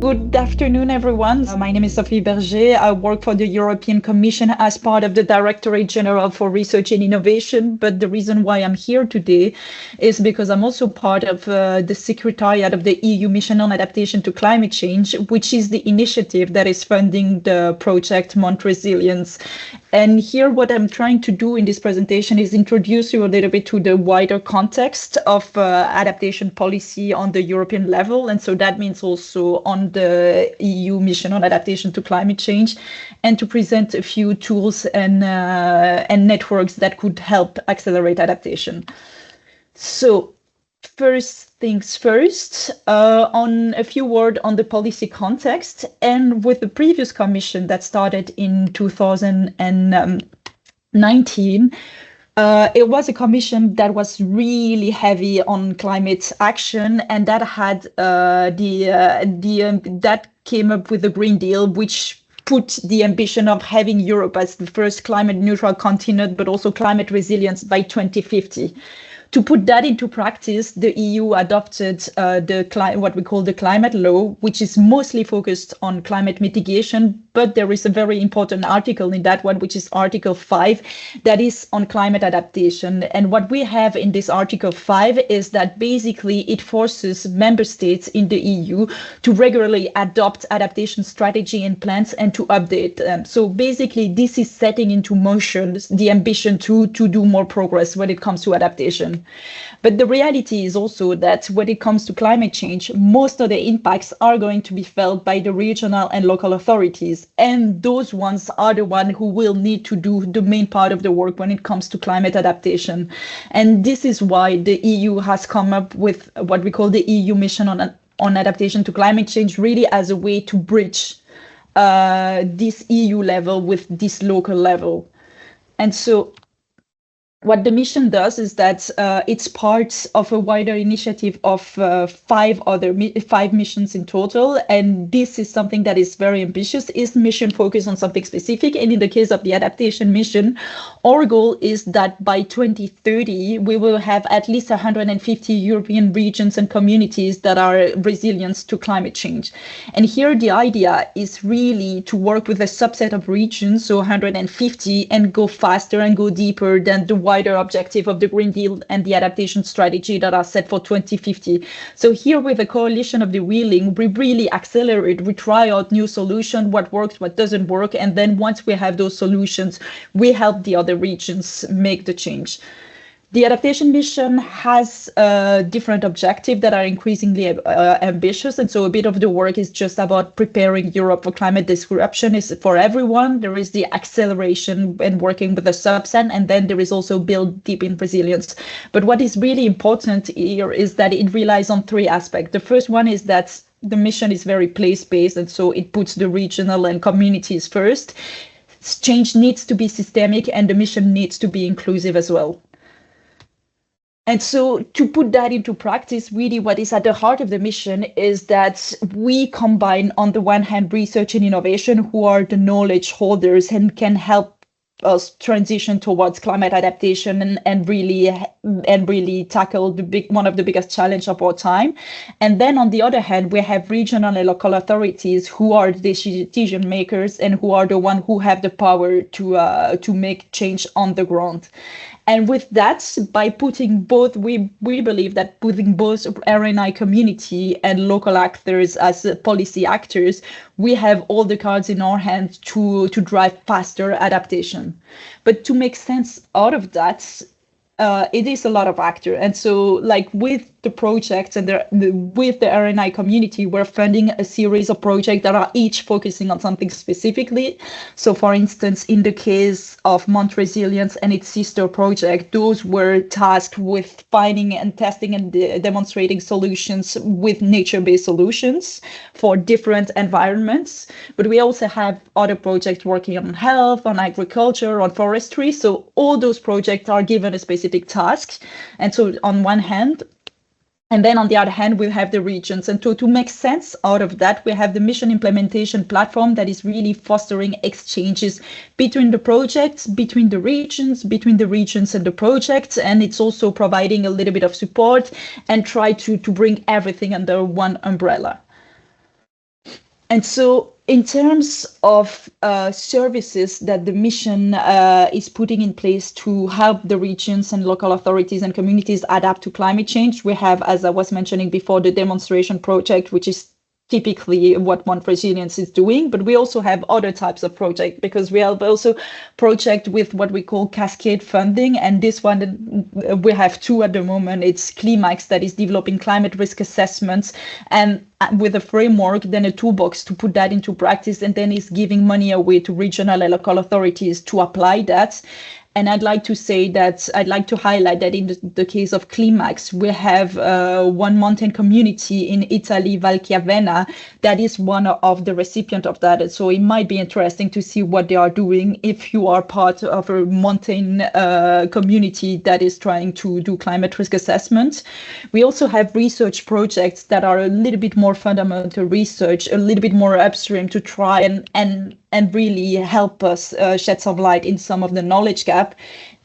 Good afternoon, everyone. My name is Sophie Berger. I work for the European Commission as part of the Directorate-General for Research and Innovation. But the reason why I'm here today is because I'm also part of the Secretariat of the EU Mission on Adaptation to Climate Change, which is the initiative that is funding the project MountResilience. And here, what I'm trying to do in this presentation is introduce you a little bit to the wider context of adaptation policy on the European level. And so that means also on the EU Mission on Adaptation to Climate Change, and to present a few tools and networks that could help accelerate adaptation. So first things first, on a few words on the policy context. And with the previous commission that started in 2019, it was a commission that was really heavy on climate action, and that had that came up with the Green Deal, which put the ambition of having Europe as the first climate neutral continent, but also climate resilience by 2050. To put that into practice, the EU adopted what we call the climate law, which is mostly focused on climate mitigation. But there is a very important article in that one, which is Article 5, that is on climate adaptation. And what we have in this Article 5 is that basically it forces member states in the EU to regularly adopt adaptation strategy and plans and to update them. So basically, this is setting into motion the ambition to do more progress when it comes to adaptation. But the reality is also that when it comes to climate change, most of the impacts are going to be felt by the regional and local authorities. And those ones are the ones who will need to do the main part of the work when it comes to climate adaptation. And this is why the EU has come up with what we call the EU Mission on Adaptation to Climate Change, really as a way to bridge this EU level with this local level. And so what the mission does is that it's part of a wider initiative of five missions in total. And this is something that is very ambitious. Is mission focused on something specific? And in the case of the adaptation mission, our goal is that by 2030, we will have at least 150 European regions and communities that are resilient to climate change. And here the idea is really to work with a subset of regions, so 150, and go faster and go deeper than the wider objective of the Green Deal and the adaptation strategy that are set for 2050. So here with the coalition of the wheeling, we really accelerate, we try out new solutions, what works, what doesn't work. And then once we have those solutions, we help the other regions make the change. The adaptation mission has different objectives that are increasingly ambitious. And so a bit of the work is just about preparing Europe for climate disruption is for everyone. There is the acceleration and working with the subset, and then there is also build deep in resilience. But what is really important here is that it relies on three aspects. The first one is that the mission is very place-based, and so it puts the regional and communities first. Change needs to be systemic, and the mission needs to be inclusive as well. And so to put that into practice, really what is at the heart of the mission is that we combine, on the one hand, research and innovation, who are the knowledge holders and can help us transition towards climate adaptation and really tackle one of the biggest challenges of our time. And then on the other hand, we have regional and local authorities who are the decision makers and who are the ones who have the power to make change on the ground. And with that, by putting both, we believe that putting both R&I community and local actors as policy actors, we have all the cards in our hands to drive faster adaptation. But to make sense out of that, it is a lot of actors. And so like with the projects and with the R&I community, we're funding a series of projects that are each focusing on something specifically. So for instance, in the case of MountResilience and its sister project, those were tasked with finding and testing and demonstrating solutions with nature-based solutions for different environments. But we also have other projects working on health, on agriculture, on forestry. So all those projects are given a specific task. And so on one hand, and then on the other hand, we have the regions. And to make sense out of that, we have the mission implementation platform that is really fostering exchanges between the projects, between the regions and the projects. And it's also providing a little bit of support and try to bring everything under one umbrella. And so in terms of services that the mission is putting in place to help the regions and local authorities and communities adapt to climate change, we have, as I was mentioning before, the demonstration project, which is typically what MountResilience is doing, but we also have other types of projects, because we have also project with what we call cascade funding, and this one we have two at the moment. It's Climax, that is developing climate risk assessments and with a framework, then a toolbox to put that into practice, and then is giving money away to regional and local authorities to apply that. And I'd like to highlight that in the case of Climax, we have one mountain community in Italy, Val Chiavenna, that is one of the recipients of that. And so it might be interesting to see what they are doing if you are part of a mountain community that is trying to do climate risk assessment. We also have research projects that are a little bit more fundamental research, a little bit more upstream, to try and really help us shed some light in some of the knowledge gap.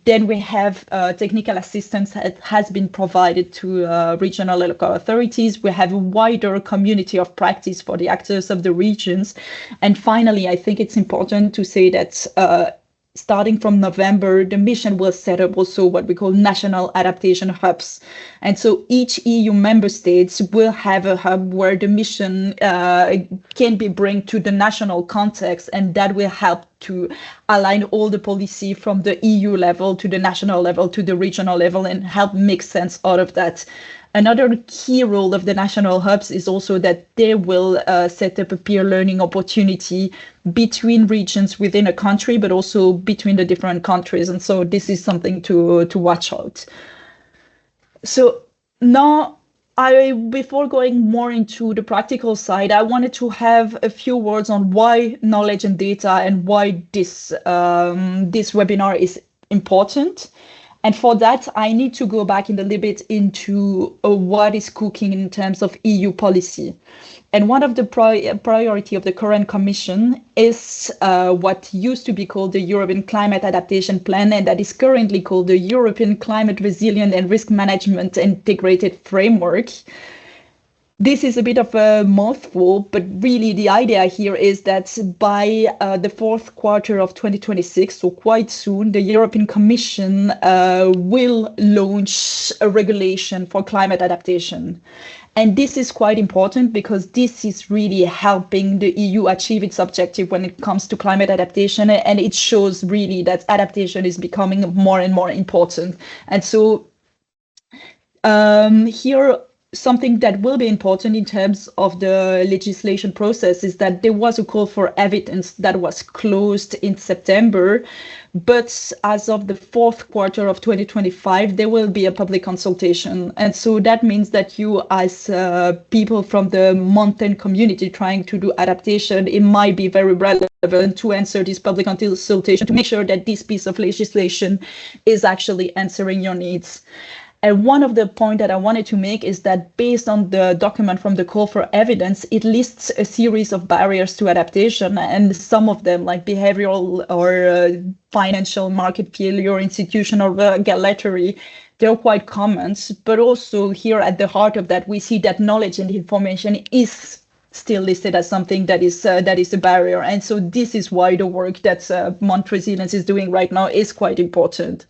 Then we have technical assistance that has been provided to regional and local authorities. We have a wider community of practice for the actors of the regions. And finally, I think it's important to say that starting from November, the mission will set up also what we call national adaptation hubs. And so each EU member states will have a hub where the mission can be bring to the national context, and that will help to align all the policy from the EU level to the national level to the regional level and help make sense out of that. Another key role of the national hubs is also that they will set up a peer learning opportunity between regions within a country, but also between the different countries. And so this is something to watch out. So now, before going more into the practical side, I wanted to have a few words on why knowledge and data and why this webinar is important. And for that, I need to go back in a little bit into what is cooking in terms of EU policy. And one of the priority of the current Commission is what used to be called the European Climate Adaptation Plan, and that is currently called the European Climate Resilience and Risk Management Integrated Framework. This is a bit of a mouthful, but really the idea here is that by the fourth quarter of 2026, so quite soon, the European Commission will launch a regulation for climate adaptation. And this is quite important because this is really helping the EU achieve its objective when it comes to climate adaptation. And it shows really that adaptation is becoming more and more important. And so here, something that will be important in terms of the legislation process is that there was a call for evidence that was closed in September, but as of the fourth quarter of 2025, there will be a public consultation. And so that means that you, as people from the mountain community trying to do adaptation, it might be very relevant to answer this public consultation to make sure that this piece of legislation is actually answering your needs. And one of the points that I wanted to make is that based on the document from the call for evidence, it lists a series of barriers to adaptation, and some of them, like behavioral or financial, market failure, institutional, regulatory, they're quite common. But also here at the heart of that, we see that knowledge and information is still listed as something that is a barrier. And so this is why the work that MountResilience is doing right now is quite important.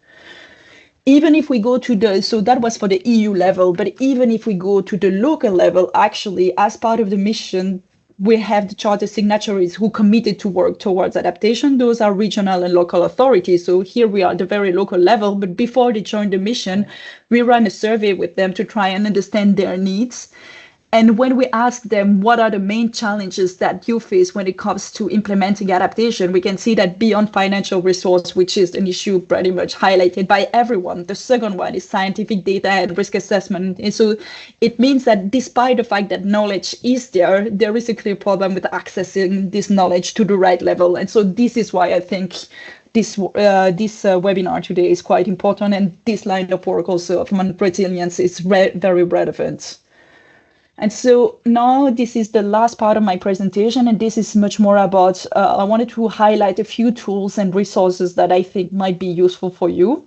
Even if we go to so that was for the EU level, but even if we go to the local level, actually, as part of the mission, we have the charter signatories who committed to work towards adaptation. Those are regional and local authorities. So here we are at the very local level, but before they join the mission, we ran a survey with them to try and understand their needs. And when we ask them what are the main challenges that you face when it comes to implementing adaptation, we can see that beyond financial resource, which is an issue pretty much highlighted by everyone, the second one is scientific data and risk assessment. And so it means that despite the fact that knowledge is there, there is a clear problem with accessing this knowledge to the right level. And so this is why I think this webinar today is quite important. And this line of work also of MountResilience is very relevant. And so now this is the last part of my presentation, and this is much more about, I wanted to highlight a few tools and resources that I think might be useful for you.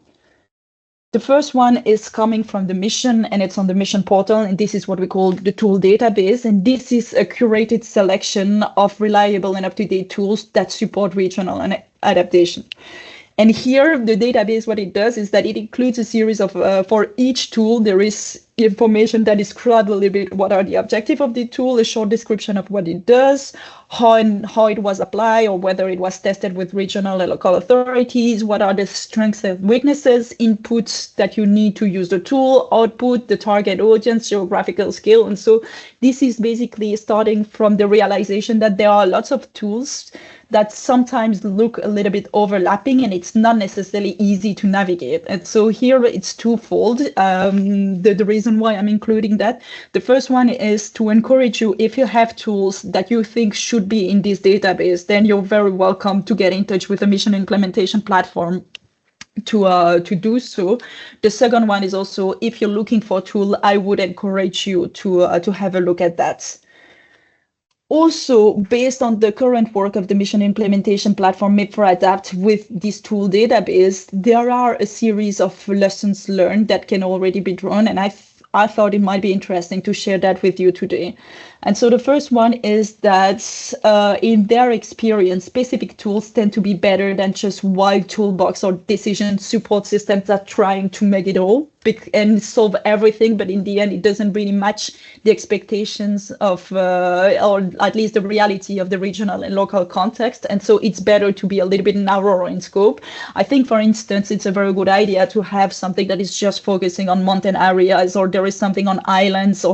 The first one is coming from the mission, and it's on the mission portal, and this is what we call the tool database. And this is a curated selection of reliable and up-to-date tools that support regional and adaptation. And here, the database, what it does is that it includes a series of, for each tool, there is information that describes a little bit what are the objectives of the tool, a short description of what it does, how it was applied, or whether it was tested with regional and local authorities, what are the strengths and weaknesses, inputs that you need to use the tool, output, the target audience, geographical scale. And so this is basically starting from the realization that there are lots of tools that sometimes look a little bit overlapping, and it's not necessarily easy to navigate. And so here it's twofold. The reason why I'm including that, the first one is to encourage you, if you have tools that you think should be in this database, then you're very welcome to get in touch with the mission implementation platform to do so. The second one is also, if you're looking for a tool, I would encourage you to have a look at that. Also, based on the current work of the mission implementation platform Made for Adapt with this tool database, there are a series of lessons learned that can already be drawn, and I thought it might be interesting to share that with you today. And so the first one is that in their experience, specific tools tend to be better than just wide toolbox or decision support systems that are trying to make it all and solve everything, but in the end, it doesn't really match the expectations of, or at least the reality of the regional and local context. And so it's better to be a little bit narrower in scope. I think, for instance, it's a very good idea to have something that is just focusing on mountain areas, or there is something on islands,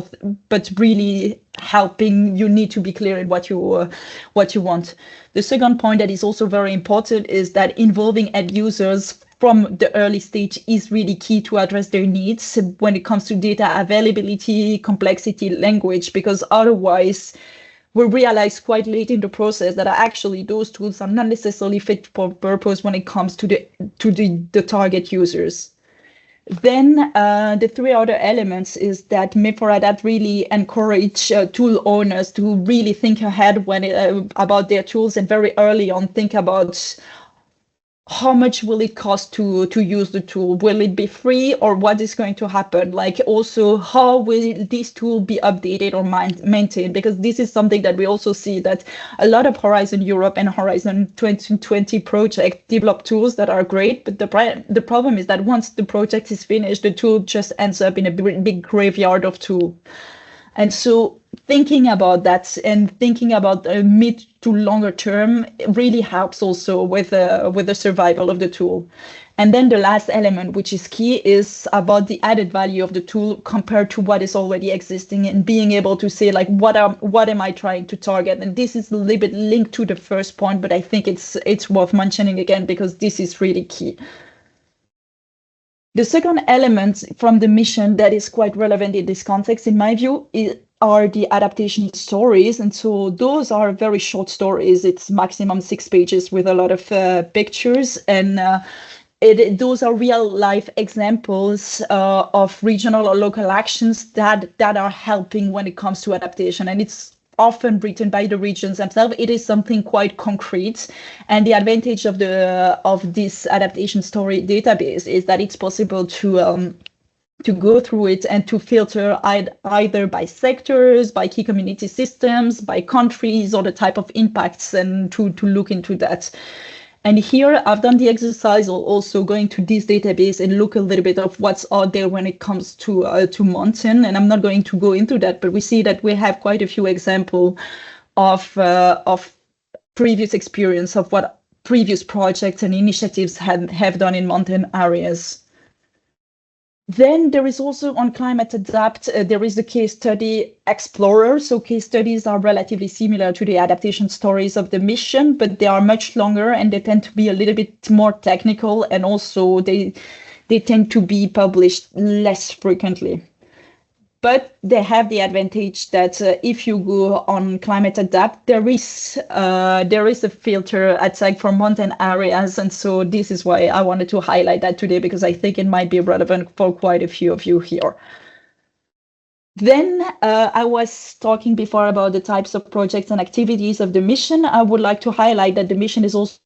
but really helping, you need to be clear in what you want. The second point that is also very important is that involving end users from the early stage is really key to address their needs when it comes to data availability, complexity, language, because otherwise we realize quite late in the process that actually those tools are not necessarily fit for purpose when it comes to the target users. Then the three other elements is that Made for Adapt really encourage tool owners to really think ahead about their tools, and very early on think about how much will it cost to use the tool? Will it be free, or what is going to happen? Like, also, how will this tool be updated or maintained? Because this is something that we also see, that a lot of Horizon Europe and Horizon 2020 projects develop tools that are great, but the problem is that once the project is finished, the tool just ends up in a big graveyard of tools. And so thinking about that and thinking about a mid to longer term really helps also with the survival of the tool. And then the last element, which is key, is about the added value of the tool compared to what is already existing, and being able to say, like, what am I trying to target? And this is a little bit linked to the first point, but I think it's worth mentioning again, because this is really key. The second element from the mission that is quite relevant in this context, in my view, are the adaptation stories. And so those are very short stories. It's maximum 6 pages with a lot of pictures. And those are real life examples of regional or local actions that are helping when it comes to adaptation. And it's often written by the regions themselves. It is something quite concrete. And the advantage of this adaptation story database is that it's possible to go through it and to filter either by sectors, by key community systems, by countries, or the type of impacts, and to look into that. And here I've done the exercise of also going to this database and look a little bit of what's out there when it comes to mountain. And I'm not going to go into that, but we see that we have quite a few examples of previous experience of what previous projects and initiatives have done in mountain areas. Then there is also on Climate Adapt, there is the case study Explorer. So case studies are relatively similar to the adaptation stories of the mission, but they are much longer and they tend to be a little bit more technical, and also they tend to be published less frequently. But they have the advantage that if you go on Climate Adapt, there is a filter attack for mountain areas. And so this is why I wanted to highlight that today, because I think it might be relevant for quite a few of you here. Then I was talking before about the types of projects and activities of the mission. I would like to highlight that the mission is also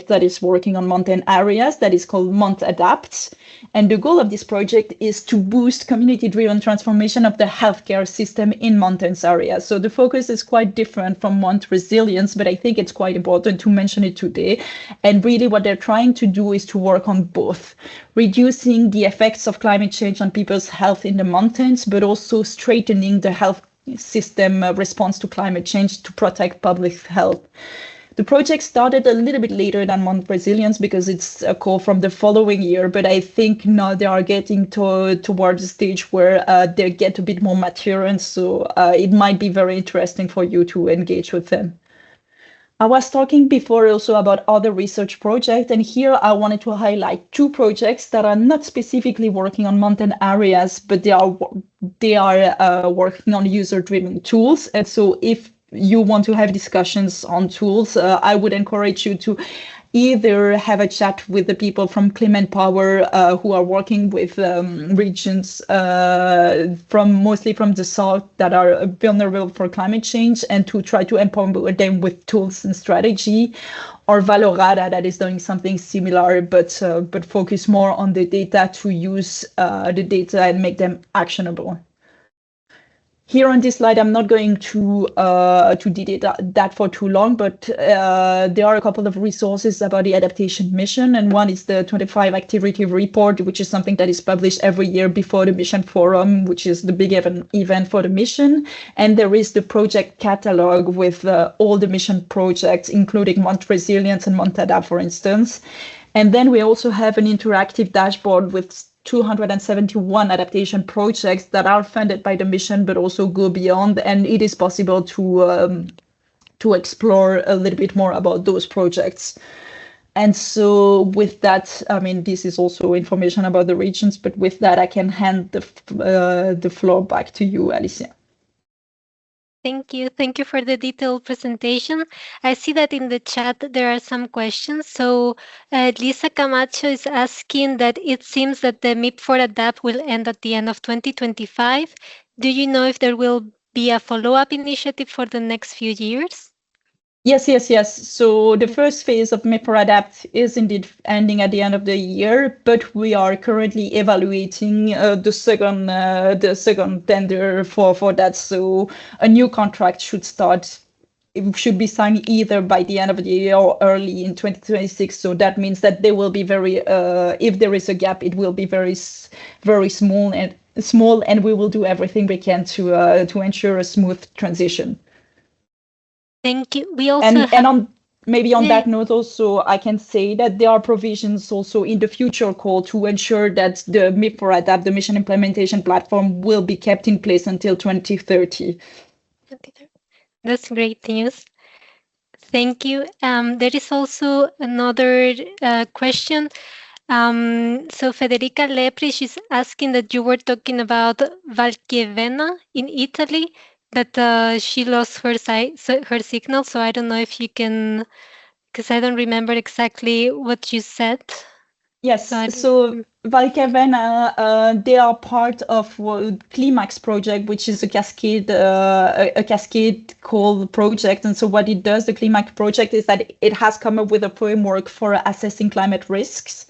that is working on mountain areas that is called MountResilience Adapt. And the goal of this project is to boost community-driven transformation of the healthcare system in mountains areas. So the focus is quite different from MountResilience, but I think it's quite important to mention it today. And really what they're trying to do is to work on both, reducing the effects of climate change on people's health in the mountains, but also strengthening the health system response to climate change to protect public health. The project started a little bit later than MountResilience because it's a call from the following year, but I think now they are getting towards the stage where they get a bit more mature, and so it might be very interesting for you to engage with them. I was talking before also about other research projects, and here I wanted to highlight two projects that are not specifically working on mountain areas, but they are working on user-driven tools. And so if you want to have discussions on tools, I would encourage you to either have a chat with the people from Climate Power who are working with regions mostly from the south that are vulnerable for climate change, and to try to empower them with tools and strategy, or Valorada that is doing something similar, but focus more on the data to use the data and make them actionable. Here on this slide, I'm not going to detail that for too long, but there are a couple of resources about the adaptation mission, and one is the 25 activity report, which is something that is published every year before the mission forum, which is the big event for the mission. And there is the project catalog with all the mission projects, including MountResilience and MountAdapt, for instance. And then we also have an interactive dashboard with 271 adaptation projects that are funded by the mission, but also go beyond. And it is possible to explore a little bit more about those projects. And so with that, I mean, this is also information about the regions, but with that, I can hand the floor back to you, Alicia. Thank you. Thank you for the detailed presentation. I see that in the chat there are some questions. So Lisa Camacho is asking that it seems that the MIP for ADAPT will end at the end of 2025. Do you know if there will be a follow-up initiative for the next few years? Yes. So the first phase of MIP for ADAPT is indeed ending at the end of the year, but we are currently evaluating the second tender for that. So a new contract should start. It should be signed either by the end of the year or early in 2026. So that means that there will be if there is a gap, it will be very small, and we will do everything we can to ensure a smooth transition. Thank you. We also on that note also, I can say that there are provisions also in the future call to ensure that the MIP for ADAPT, the mission implementation platform, will be kept in place until 2030. That's great news. Thank you. There is also another question. So Federica Lepri is asking that you were talking about Valchievena in Italy, that she lost her signal. So I don't know if you can, because I don't remember exactly what you said. Yes, so Valchievena, they are part of Climax project, which is a cascade call project. And so what it does, the Climax project, is that it has come up with a framework for assessing climate risks.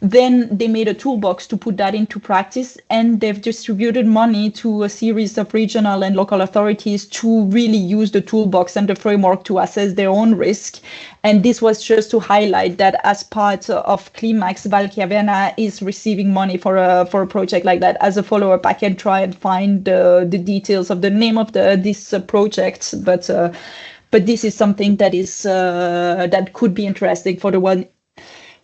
Then they made a toolbox to put that into practice, and they've distributed money to a series of regional and local authorities to really use the toolbox and the framework to assess their own risk. And this was just to highlight that as part of Climax, Valchievena is receiving money for a project like that. As a follow-up, I can try and find the details of the name of this project, but this is something that is that could be interesting for the one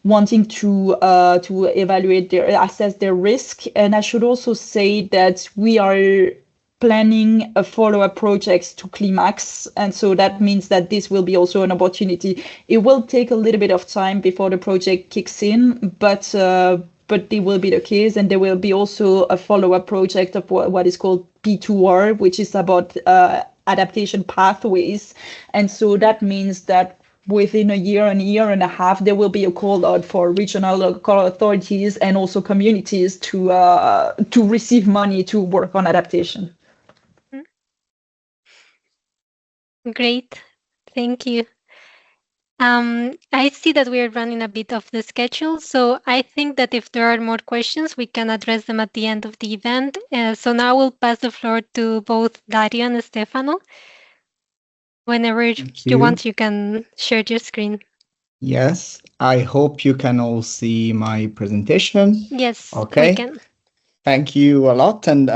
wanting to evaluate assess their risk. And I should also say that we are planning a follow-up projects to Climax, and so that means that this will be also an opportunity. It will take a little bit of time before the project kicks in, but it will be the case, and there will be also a follow-up project of what is called P2R, which is about adaptation pathways. And so that means that within a year and a half, there will be a call out for regional local authorities and also communities to receive money to work on adaptation. Great, thank you. I see that we are running a bit off the schedule, so I think that if there are more questions, we can address them at the end of the event. So now we'll pass the floor to both Dario and Stefano. Whenever Thank you you. want, you can share your screen. Yes, I hope you can all see my presentation. Yes, we Okay. can. Thank you a lot, and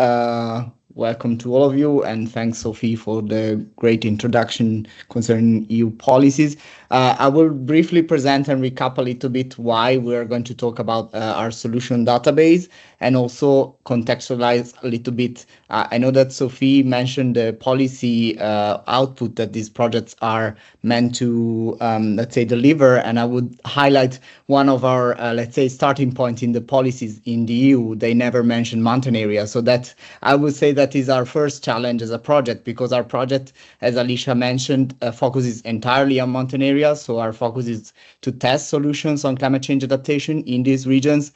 welcome to all of you. And thanks, Sophie, for the great introduction concerning EU policies. I will briefly present and recap a little bit why we're going to talk about our solution database, and also contextualize a little bit. I know that Sophie mentioned the policy output that these projects are meant to, let's say, deliver, and I would highlight one of our, let's say, starting point in the policies in the EU. They never mentioned mountain areas, so that I would say that is our first challenge as a project, because our project, as Alicia mentioned, focuses entirely on mountain areas. So our focus is to test solutions on climate change adaptation in these regions.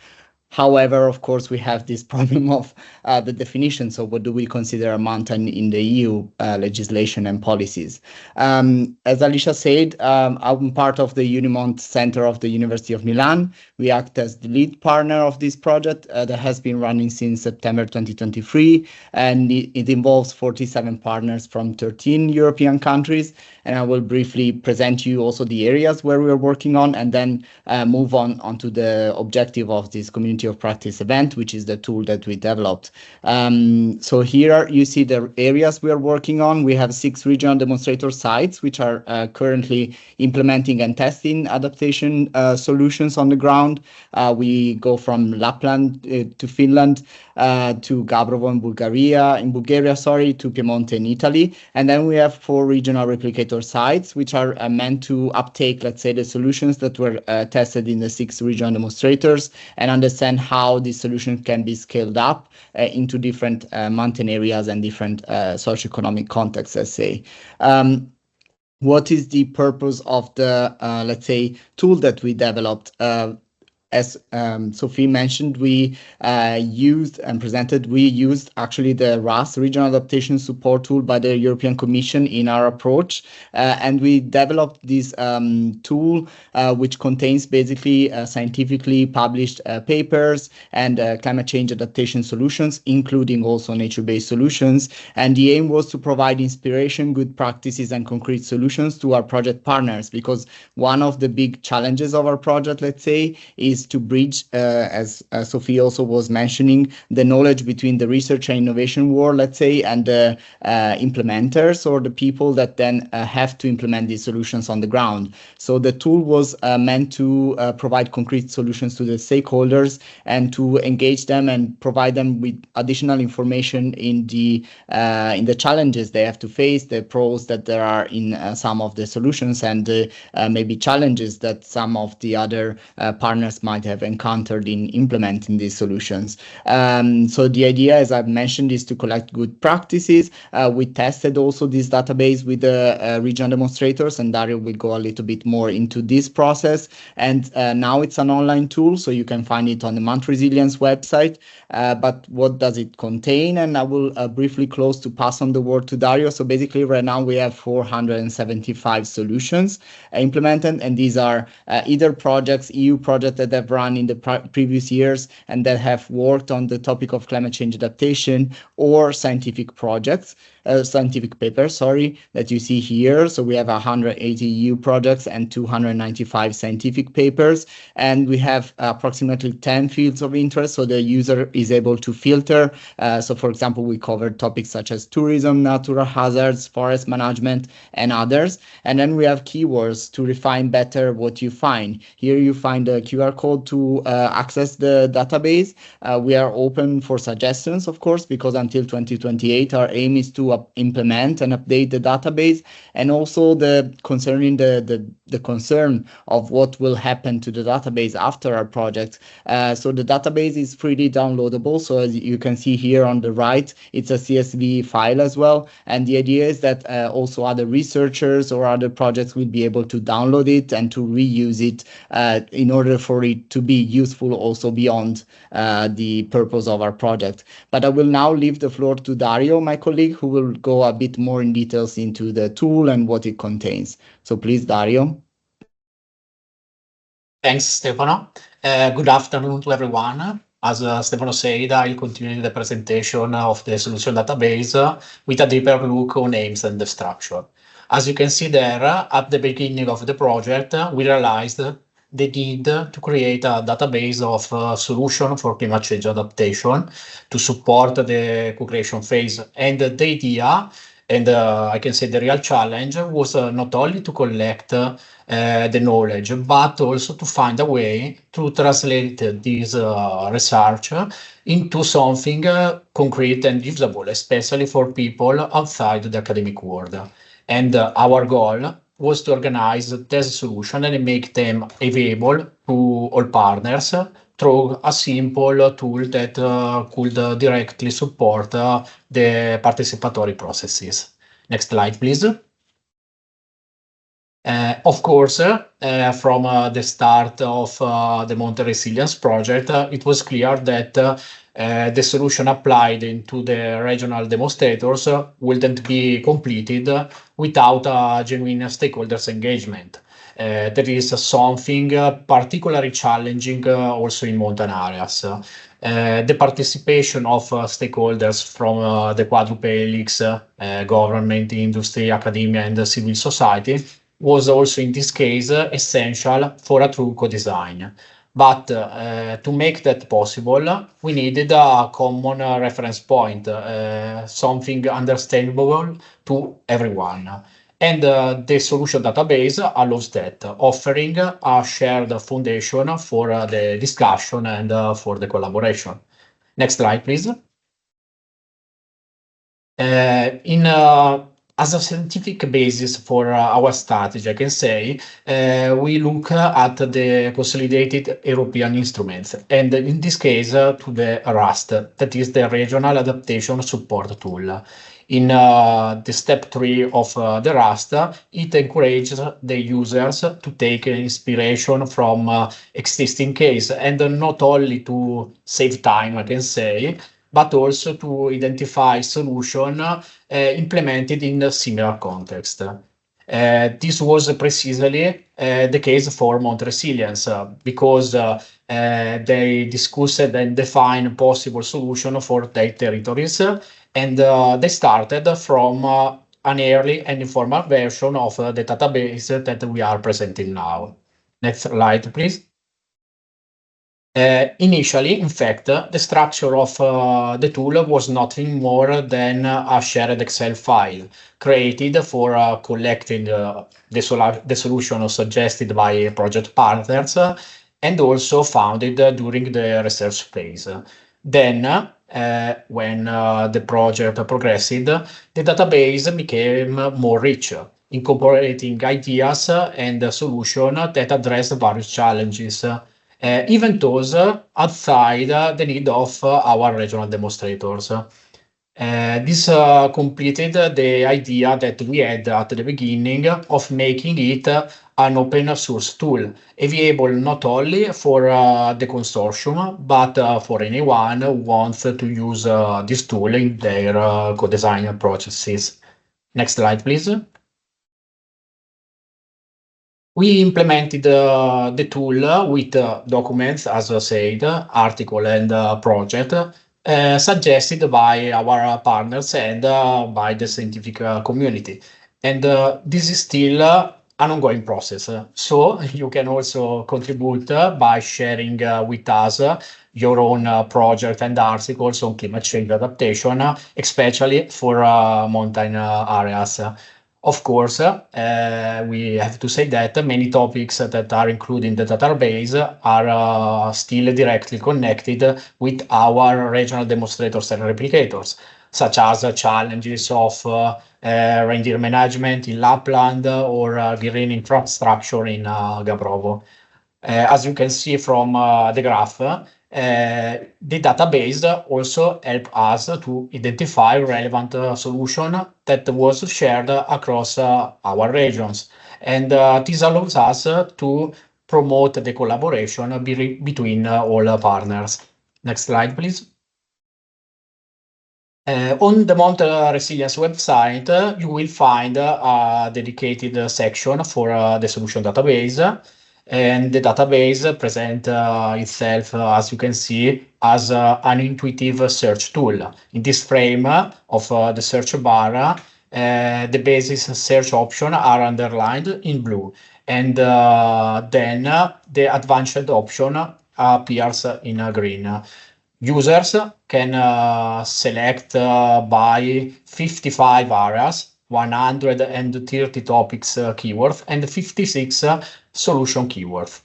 However, of course, we have this problem of the definition. So what do we consider a mountain in the EU legislation and policies? As Alicia said, I'm part of the UNIMONT Center of the University of Milan. We act as the lead partner of this project that has been running since September 2023, and it involves 47 partners from 13 European countries. And I will briefly present you also the areas where we're working on, and then move on to the objective of this community of practice event, which is the tool that we developed. So here you see the areas we are working on. We have 6 regional demonstrator sites, which are currently implementing and testing adaptation solutions on the ground. We go from Lapland to Finland, to Gabrovo in Bulgaria, to Piemonte in Italy. And then we have 4 regional replicator sites, which are meant to uptake, let's say, the solutions that were tested in the 6 regional demonstrators, and understand how these solutions can be scaled up into different mountain areas and different socioeconomic contexts, let's say. What is the purpose of the, let's say, tool that we developed? As Sophie mentioned, we used actually the RAS, Regional Adaptation Support Tool, by the European Commission in our approach. And we developed this tool, which contains basically scientifically published papers and climate change adaptation solutions, including also nature-based solutions. And the aim was to provide inspiration, good practices, and concrete solutions to our project partners, because one of the big challenges of our project, let's say, is to bridge, as Sophie also was mentioning, the knowledge between the research and innovation world, let's say, and the implementers, or the people that then have to implement these solutions on the ground. So the tool was meant to provide concrete solutions to the stakeholders, and to engage them and provide them with additional information in the challenges they have to face, the pros that there are in some of the solutions, and maybe challenges that some of the other partners might have encountered in implementing these solutions. So the idea, as I've mentioned, is to collect good practices. We tested also this database with the regional demonstrators, and Dario will go a little bit more into this process. And now it's an online tool, so you can find it on the MountResilience website. But what does it contain? And I will briefly close to pass on the word to Dario. So basically, right now we have 475 solutions implemented, and these are either projects, EU projects that have run in the previous years and that have worked on the topic of climate change adaptation, or scientific projects, scientific papers, that you see here. So we have 180 EU projects and 295 scientific papers, and we have approximately 10 fields of interest, so the user is able to filter. So for example, we covered topics such as tourism, natural hazards, forest management, and others. And then we have keywords to refine better what you find. Here you find a QR code to access the database. We are open for suggestions, of course, because until 2028, our aim is to implement and update the database, and also concerning the concern of what will happen to the database after our project. So the database is freely downloadable. So as you can see here on the right, it's a CSV file as well. And the idea is that also other researchers or other projects will be able to download it and to reuse it in order for it to be useful also beyond the purpose of our project. But I will now leave the floor to Dario, my colleague, who will go a bit more in details into the tool and what it contains. So please, Dario. Thanks, Stefano. Good afternoon to everyone. As Stefano said, I'll continue the presentation of the solution database with a deeper look on aims and the structure. As you can see there, at the beginning of the project, we realized the need to create a database of solution for climate change adaptation to support the co-creation phase. And the idea, and I can say the real challenge, was not only to collect the knowledge, but also to find a way to translate this research into something concrete and usable, especially for people outside the academic world. And our goal was to organize this solution and make them available to all partners through a simple tool that could directly support the participatory processes. Next slide, please. Of course, from the start of the MountResilience project, it was clear that the solution applied into the regional demonstrators wouldn't be completed without a genuine stakeholders engagement. There is something particularly challenging also in mountain areas. The participation of stakeholders from the quadruple helix, government, industry, academia, and civil society was also in this case essential for a true co-design. But to make that possible, we needed a common reference point, something understandable to everyone. And the solution database allows that, offering a shared foundation for the discussion and for the collaboration. Next slide, please. As a scientific basis for our strategy, I can say we look at the consolidated European instruments, and in this case to the RAST, that is the Regional Adaptation Support Tool. In the step 3 of the RAST, it encourages the users to take inspiration from existing case, and not only to save time, I can say, but also to identify solution implemented in a similar context. This was precisely the case for MountResilience because they discussed and defined possible solution for their territories, and they started from an early and informal version of the database that we are presenting now. Next slide, please. Initially, in fact, the structure of the tool was nothing more than a shared Excel file created for collecting the solution suggested by project partners and also founded during the research phase. Then, when the project progressed, the database became more rich, incorporating ideas and solutions that address various challenges, even those outside the need of our regional demonstrators. This completed the idea that we had at the beginning of making it an open source tool, available not only for the consortium, but for anyone who wants to use this tool in their co-design processes. Next slide, please. We implemented the tool with documents, as I said, article and project, suggested by our partners and by the scientific community. And this is still an ongoing process. So you can also contribute by sharing with us your own project and articles on climate change adaptation, especially for mountain areas. Of course, we have to say that many topics that are included in the database are still directly connected with our regional demonstrators and replicators, such as challenges of reindeer management in Lapland or green infrastructure in Gabrovo. As you can see from the graph, the database also helps us to identify relevant solution that was shared across our regions. And this allows us to promote the collaboration between all partners. Next slide, please. On the MountResilience website, you will find a dedicated section for the solution database. And the database presents itself, as you can see, as an intuitive search tool. In this frame of the search bar, the basis search options are underlined in blue, and then the advanced option appears in green. Users can select by 55 areas, 130 topics keywords, and 56 solution keywords.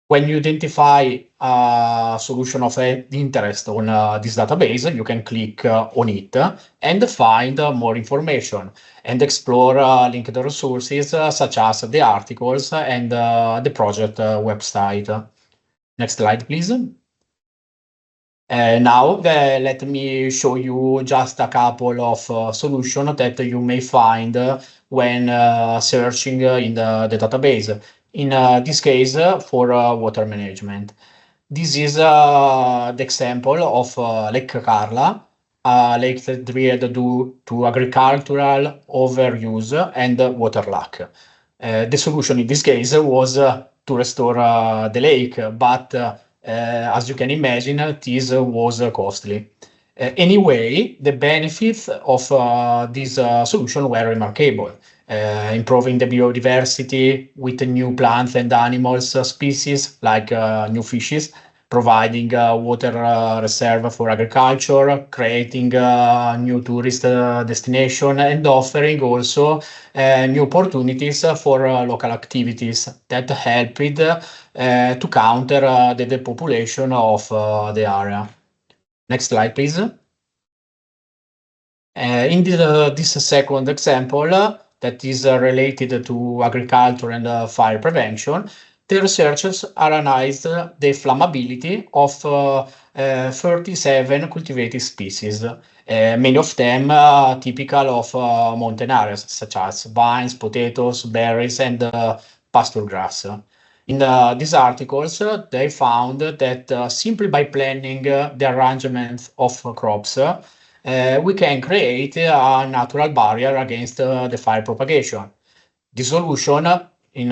When you identify a solution of interest on this database, you can click on it and find more information and explore linked resources such as the articles and the project website. Next slide, please. Now, let me show you just a couple of solutions that you may find when searching in the database. In this case, for water management. This is the example of Lake Carla, a lake that related to agricultural overuse and water lack. The solution in this case was to restore the lake, but as you can imagine, this was costly. Anyway, the benefits of this solution were remarkable, improving the biodiversity with new plants and animals species like new fishes, providing water reserve for agriculture, creating new tourist destination, and offering also new opportunities for local activities that helped to counter the depopulation of the area. Next slide, please. In this second example, that is related to agriculture and fire prevention, the researchers analyzed the flammability of 37 cultivated species, many of them typical of mountain areas, such as vines, potatoes, berries, and pasture grass. In these articles, they found that simply by planning the arrangement of crops, we can create a natural barrier against the fire propagation. The solution, in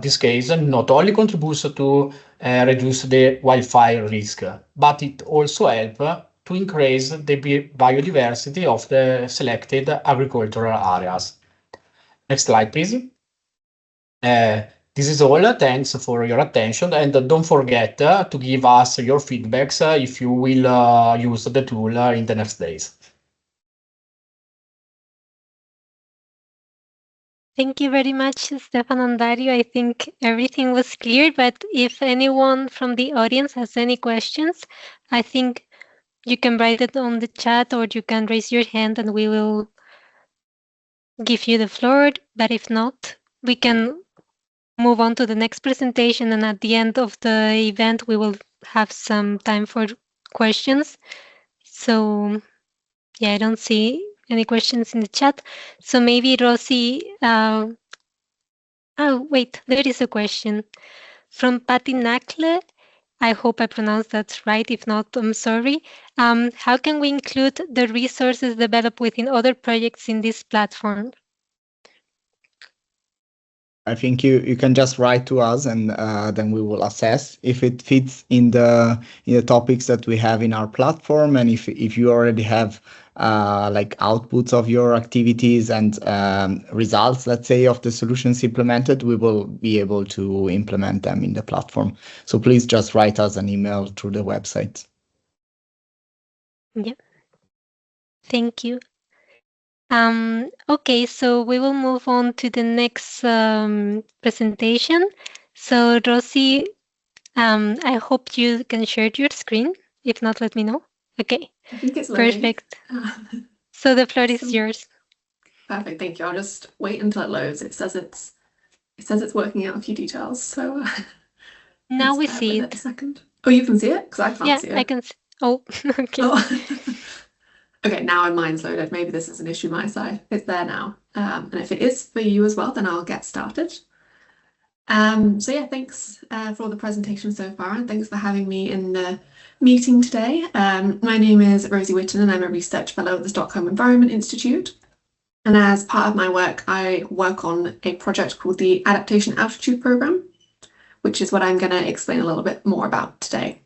this case, not only contributes to reduce the wildfire risk, but it also helps to increase the biodiversity of the selected agricultural areas. Next slide, please. This is all. Thanks for your attention, and don't forget to give us your feedbacks if you will use the tool in the next days. Thank you very much, Stefano and Dario. I think everything was clear, but if anyone from the audience has any questions, I think you can write it on the chat or you can raise your hand and we will give you the floor. But if not, we can move on to the next presentation, and at the end of the event, we will have some time for questions. So, yeah, I don't see any questions in the chat. So maybe Rosie, oh, wait, there is a question from Patty Nakle. I hope I pronounced that right. If not, I'm sorry. How can we include the resources developed within other projects in this platform? I think you can just write to us, and then we will assess if it fits in the topics that we have in our platform, and if you already have like outputs of your activities and results, let's say, of the solutions implemented, we will be able to implement them in the platform. So please just write us an email through the website. Yeah. Thank you. Okay, so we will move on to the next presentation. So Rosie, I hope you can share your screen. If not, let me know. Okay. I think it's loading. Perfect. So the floor is yours. Perfect, thank you. I'll just wait until it loads. It says it's working out a few details. So now we see it. A second. Oh, you can see it? Because I can't see it. Yeah, I can see. Oh, okay. Oh. Okay, now mine's loaded. Maybe this is an issue my side. It's there now. And if it is for you as well, then I'll get started. So yeah, thanks for all the presentation so far, and thanks for having me in the meeting today. My name is Rosie Witton, and I'm a research fellow at the Stockholm Environment Institute. And as part of my work, I work on a project called the Adaptation Altitude Programme. which is what I'm going to explain a little bit more about today.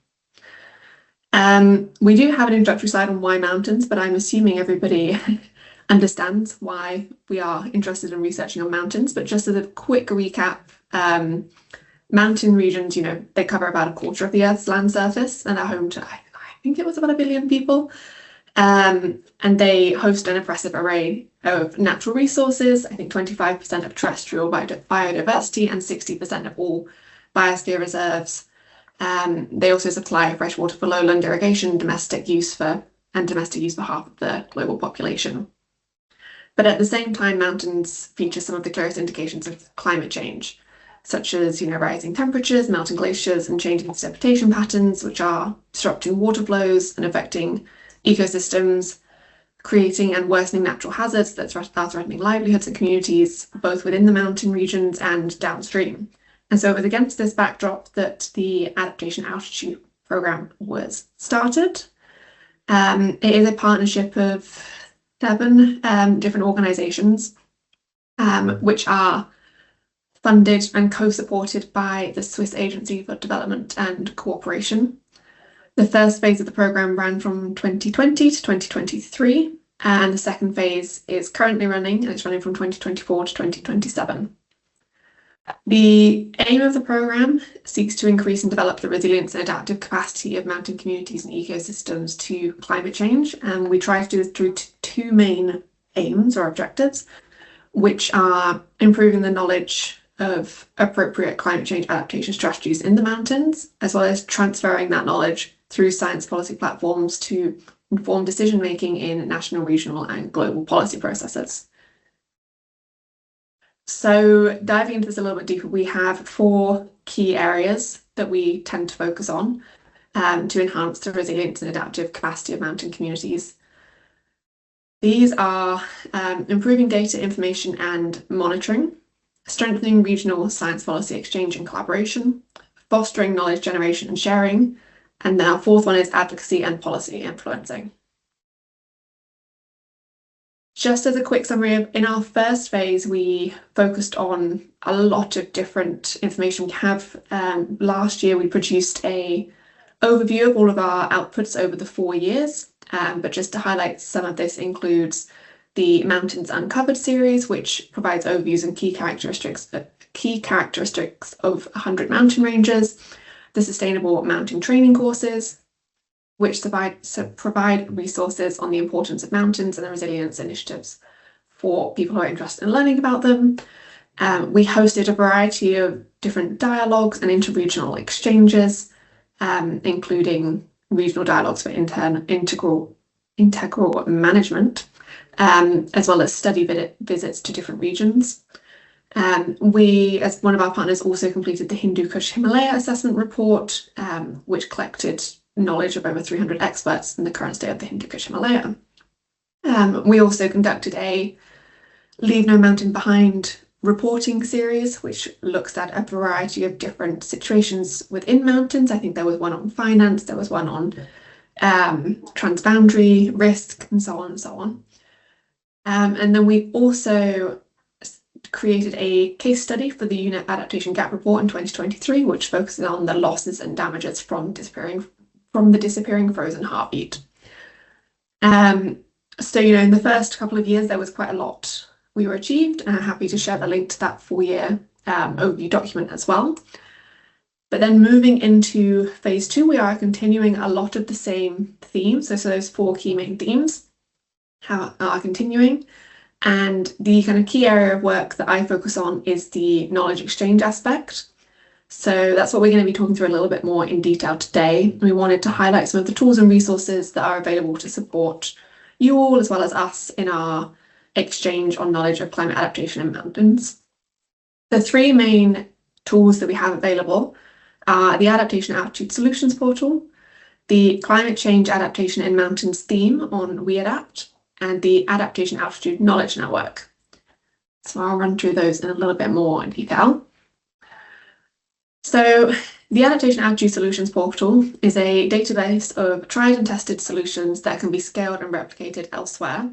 We do have an introductory slide on why mountains, but I'm assuming everybody understands why we are interested in researching on mountains. But just as a quick recap, mountain regions, they cover about a quarter of the Earth's land surface and are home to, I think it was about 1 billion people. And they host an impressive array of natural resources. I think 25% of terrestrial biodiversity and 60% of all biosphere reserves. They also supply fresh water for lowland irrigation, domestic use for half of the global population. But at the same time, mountains feature some of the clearest indications of climate change, such as rising temperatures, melting glaciers, and changing precipitation patterns, which are disrupting water flows and affecting ecosystems, creating and worsening natural hazards that are threatening livelihoods and communities, both within the mountain regions and downstream. And so it was against this backdrop that the Adaptation Altitude Programme was started. It is a partnership of 7 different organisations, which are funded and co-supported by the Swiss Agency for Development and Cooperation. The first phase of the programme ran from 2020 to 2023, and the second phase is currently running, and it's running from 2024 to 2027. The aim of the programme seeks to increase and develop the resilience and adaptive capacity of mountain communities and ecosystems to climate change, and we try to do this through 2 main aims or objectives, which are improving the knowledge of appropriate climate change adaptation strategies in the mountains, as well as transferring that knowledge through science policy platforms to inform decision making in national, regional, and global policy processes. So diving into this a little bit deeper, we have 4 key areas that we tend to focus on to enhance the resilience and adaptive capacity of mountain communities. These are improving data, information, and monitoring, strengthening regional science policy exchange and collaboration, fostering knowledge generation and sharing, and then our 4th one is advocacy and policy influencing. Just as a quick summary, in our first phase, we focused on a lot of different information we have. Last year, we produced an overview of all of our outputs over the 4 years, but just to highlight some of this includes the Mountains Uncovered series, which provides overviews and key characteristics of 100 mountain ranges, the Sustainable Mountain Training courses, which provide resources on the importance of mountains and the resilience initiatives for people who are interested in learning about them. We hosted a variety of different dialogues and interregional exchanges, including regional dialogues for integral management, as well as study visits to different regions. We, as one of our partners, also completed the Hindu Kush Himalaya assessment report, which collected knowledge of over 300 experts in the current state of the Hindu Kush Himalaya. We also conducted a Leave No Mountain Behind reporting series, which looks at a variety of different situations within mountains. I think there was one on finance, there was one on transboundary risk, and so on and so on. And then we also created a case study for the UNEP Adaptation Gap Report in 2023, which focuses on the losses and damages from the disappearing frozen heartbeat. So, in the first couple of years, there was quite a lot we were achieved, and I'm happy to share the link to that 4-year overview document as well. But then moving into phase 2, we are continuing a lot of the same themes. So those 4 key main themes are continuing. And the kind of key area of work that I focus on is the knowledge exchange aspect. So that's what we're going to be talking through a little bit more in detail today. We wanted to highlight some of the tools and resources that are available to support you all, as well as us, in our exchange on knowledge of climate adaptation in mountains. The 3 main tools that we have available are the Adaptation Altitude Solutions Portal, the Climate Change Adaptation in Mountains theme on WeAdapt, and the Adaptation Altitude Knowledge Network. So I'll run through those in a little bit more detail. So the Adaptation Altitude Solutions Portal is a database of tried and tested solutions that can be scaled and replicated elsewhere.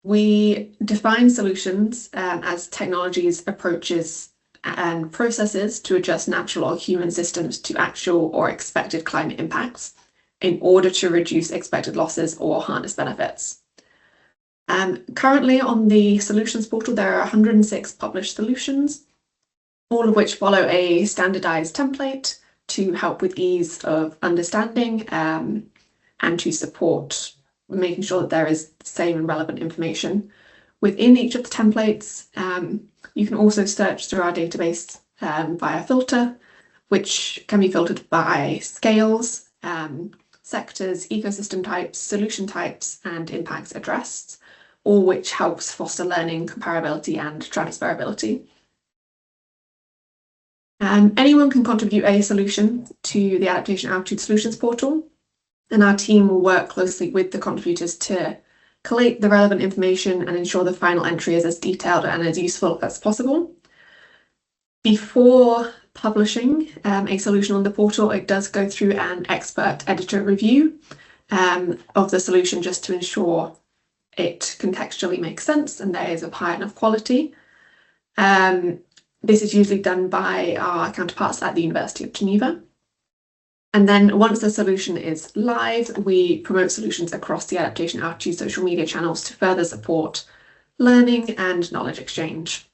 We define solutions as technologies, approaches, and processes to adjust natural or human systems to actual or expected climate impacts in order to reduce expected losses or harness benefits. Currently on the solutions portal, there are 106 published solutions, all of which follow a standardized template to help with ease of understanding and to support making sure that there is the same and relevant information within each of the templates. You can also search through our database via filter, which can be filtered by scales, sectors, ecosystem types, solution types, and impacts addressed, all which helps foster learning, comparability, and transferability. Anyone can contribute a solution to the Adaptation Altitude Solutions portal, and our team will work closely with the contributors to collate the relevant information and ensure the final entry is as detailed and as useful as possible. Before publishing a solution on the portal, it does go through an expert editor review of the solution just to ensure it contextually makes sense and there is of high enough quality. This is usually done by our counterparts at the University of Geneva. And then once the solution is live, we promote solutions across the Adaptation Altitude social media channels to further support learning and knowledge exchange.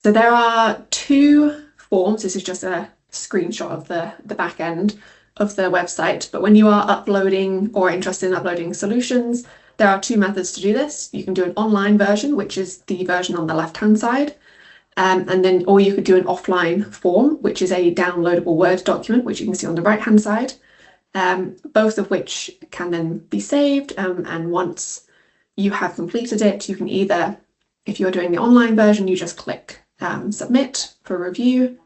So there are two forms. This is just a screenshot of the back end of the website. But when you are uploading or interested in uploading solutions, there are two methods to do this. You can do an online version, which is the version on the left-hand side. Or you could do an offline form, which is a downloadable Word document, which you can see on the right-hand side, both of which can then be saved. And once you have completed it, you can either, if you're doing the online version, you just click submit for review.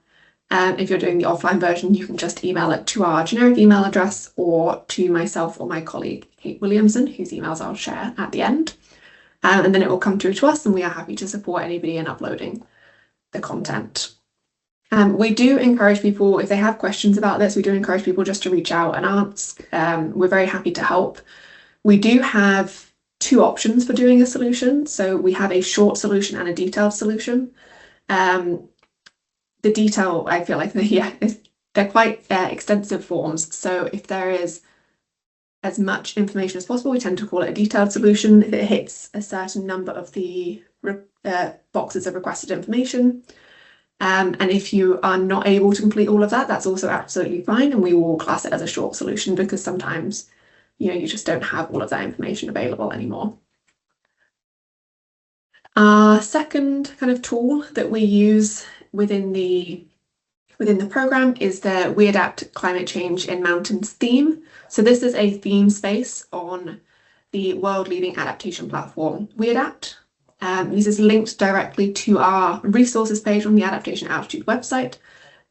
If you're doing the offline version, you can just email it to our generic email address or to myself or my colleague, Kate Williamson, whose emails I'll share at the end. And then it will come through to us, and we are happy to support anybody in uploading the content. We do encourage people, if they have questions about this, we do encourage people just to reach out and ask. We're very happy to help. We do have two options for doing a solution. So we have a short solution and a detailed solution. The detail, I feel like they're quite extensive forms. So if there is as much information as possible, we tend to call it a detailed solution if it hits a certain number of the boxes of requested information. And if you are not able to complete all of that, that's also absolutely fine, and we will class it as a short solution because sometimes you just don't have all of that information available anymore. Our second kind of tool that we use within the program is the We Adapt Climate Change in Mountains theme. So this is a theme space on the world-leading adaptation platform We Adapt. This is linked directly to our resources page on the Adaptation Altitude website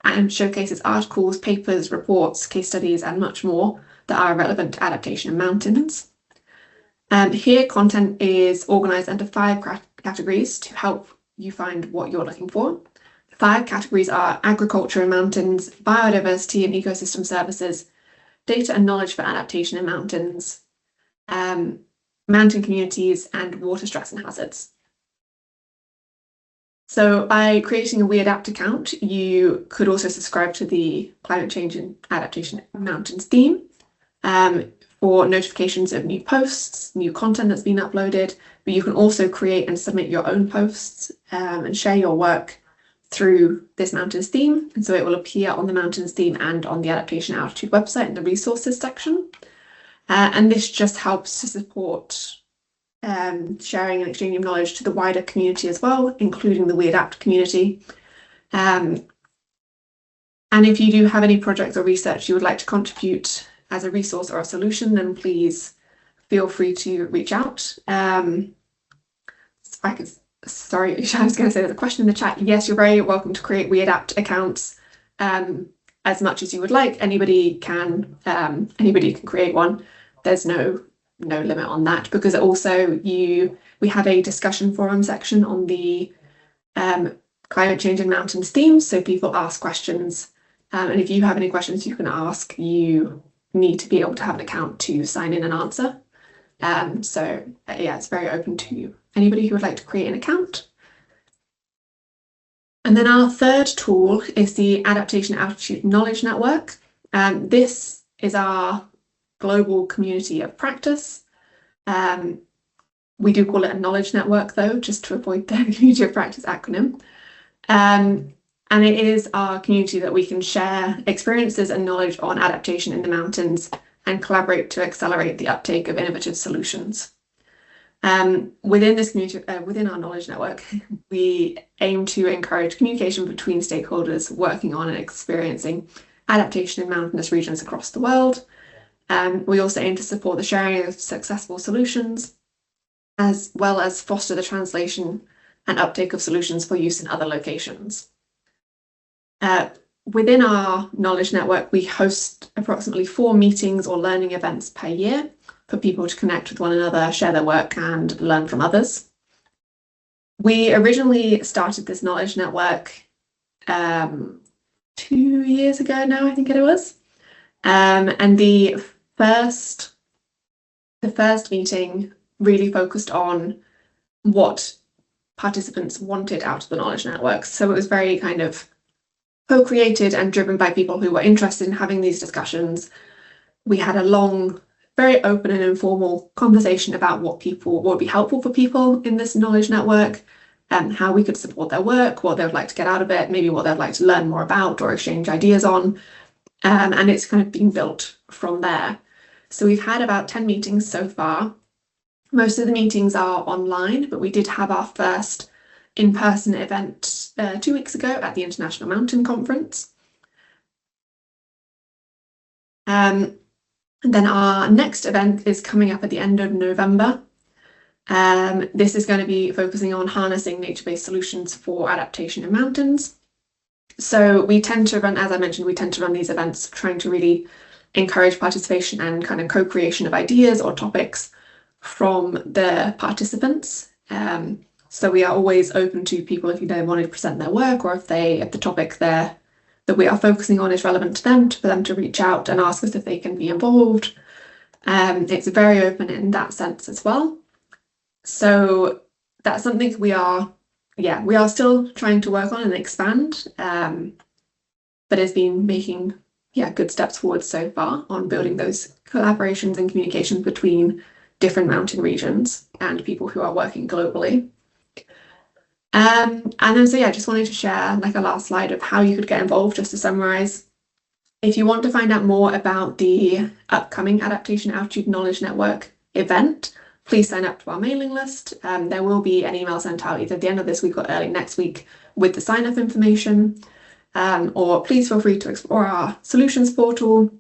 and showcases articles, papers, reports, case studies, and much more that are relevant to adaptation in mountains. Here, content is organised under 5 categories to help you find what you're looking for. The 5 categories are agriculture in mountains, biodiversity and ecosystem services, data and knowledge for adaptation in mountains, mountain communities, and water stress and hazards. So by creating a We Adapt account, you could also subscribe to the Climate Change and Adaptation in Mountains theme for notifications of new posts, new content that's been uploaded, but you can also create and submit your own posts and share your work through this Mountains theme. And so it will appear on the Mountains theme and on the Adaptation Altitude website in the resources section. And this just helps to support sharing and exchanging of knowledge to the wider community as well, including the We Adapt community. And if you do have any projects or research you would like to contribute as a resource or a solution, then please feel free to reach out. Sorry, I was going to say there's a question in the chat. Yes, you're very welcome to create We Adapt accounts as much as you would like. Anybody can create one. There's no limit on that, because also we have a discussion forum section on the climate change in mountains theme, so people ask questions, and if you have any questions you can ask, you need to be able to have an account to sign in and answer. So yeah, it's very open to anybody who would like to create an account. And then our third tool is the Adaptation Attitude Knowledge Network. This is our global community of practice. We do call it a knowledge network, though, just to avoid the community of practice acronym. And it is our community that we can share experiences and knowledge on adaptation in the mountains and collaborate to accelerate the uptake of innovative solutions. Within this community, within our knowledge network, we aim to encourage communication between stakeholders working on and experiencing adaptation in mountainous regions across the world. We also aim to support the sharing of successful solutions, as well as foster the translation and uptake of solutions for use in other locations. Within our knowledge network, we host approximately 4 meetings or learning events per year for people to connect with one another, share their work, and learn from others. We originally started this knowledge network 2 years ago now, I think it was. And the first meeting really focused on what participants wanted out of the knowledge network. So it was very kind of co-created and driven by people who were interested in having these discussions. We had a long, very open and informal conversation about what would be helpful for people in this knowledge network, and how we could support their work, what they would like to get out of it, maybe what they'd like to learn more about or exchange ideas on. And it's kind of been built from there. So we've had about 10 meetings so far. Most of the meetings are online, but we did have our first in-person event 2 weeks ago at the International Mountain Conference. And then our next event is coming up at the end of November. This is going to be focusing on harnessing nature-based solutions for adaptation in mountains. So we tend to run, as I mentioned, we tend to run these events trying to really encourage participation and kind of co-creation of ideas or topics from the participants. So we are always open to people if they want to present their work, or if the topic that we are focusing on is relevant to them, for them to reach out and ask us if they can be involved. It's very open in that sense as well. So that's something we are still trying to work on and expand, but has been making good steps forward so far on building those collaborations and communications between different mountain regions and people who are working globally. And then just wanted to share like a last slide of how you could get involved, just to summarize. If you want to find out more about the upcoming Adaptation Attitude Knowledge Network event, please sign up to our mailing list. There will be an email sent out either at the end of this week or early next week with the sign-up information. Or please feel free to explore our solutions portal.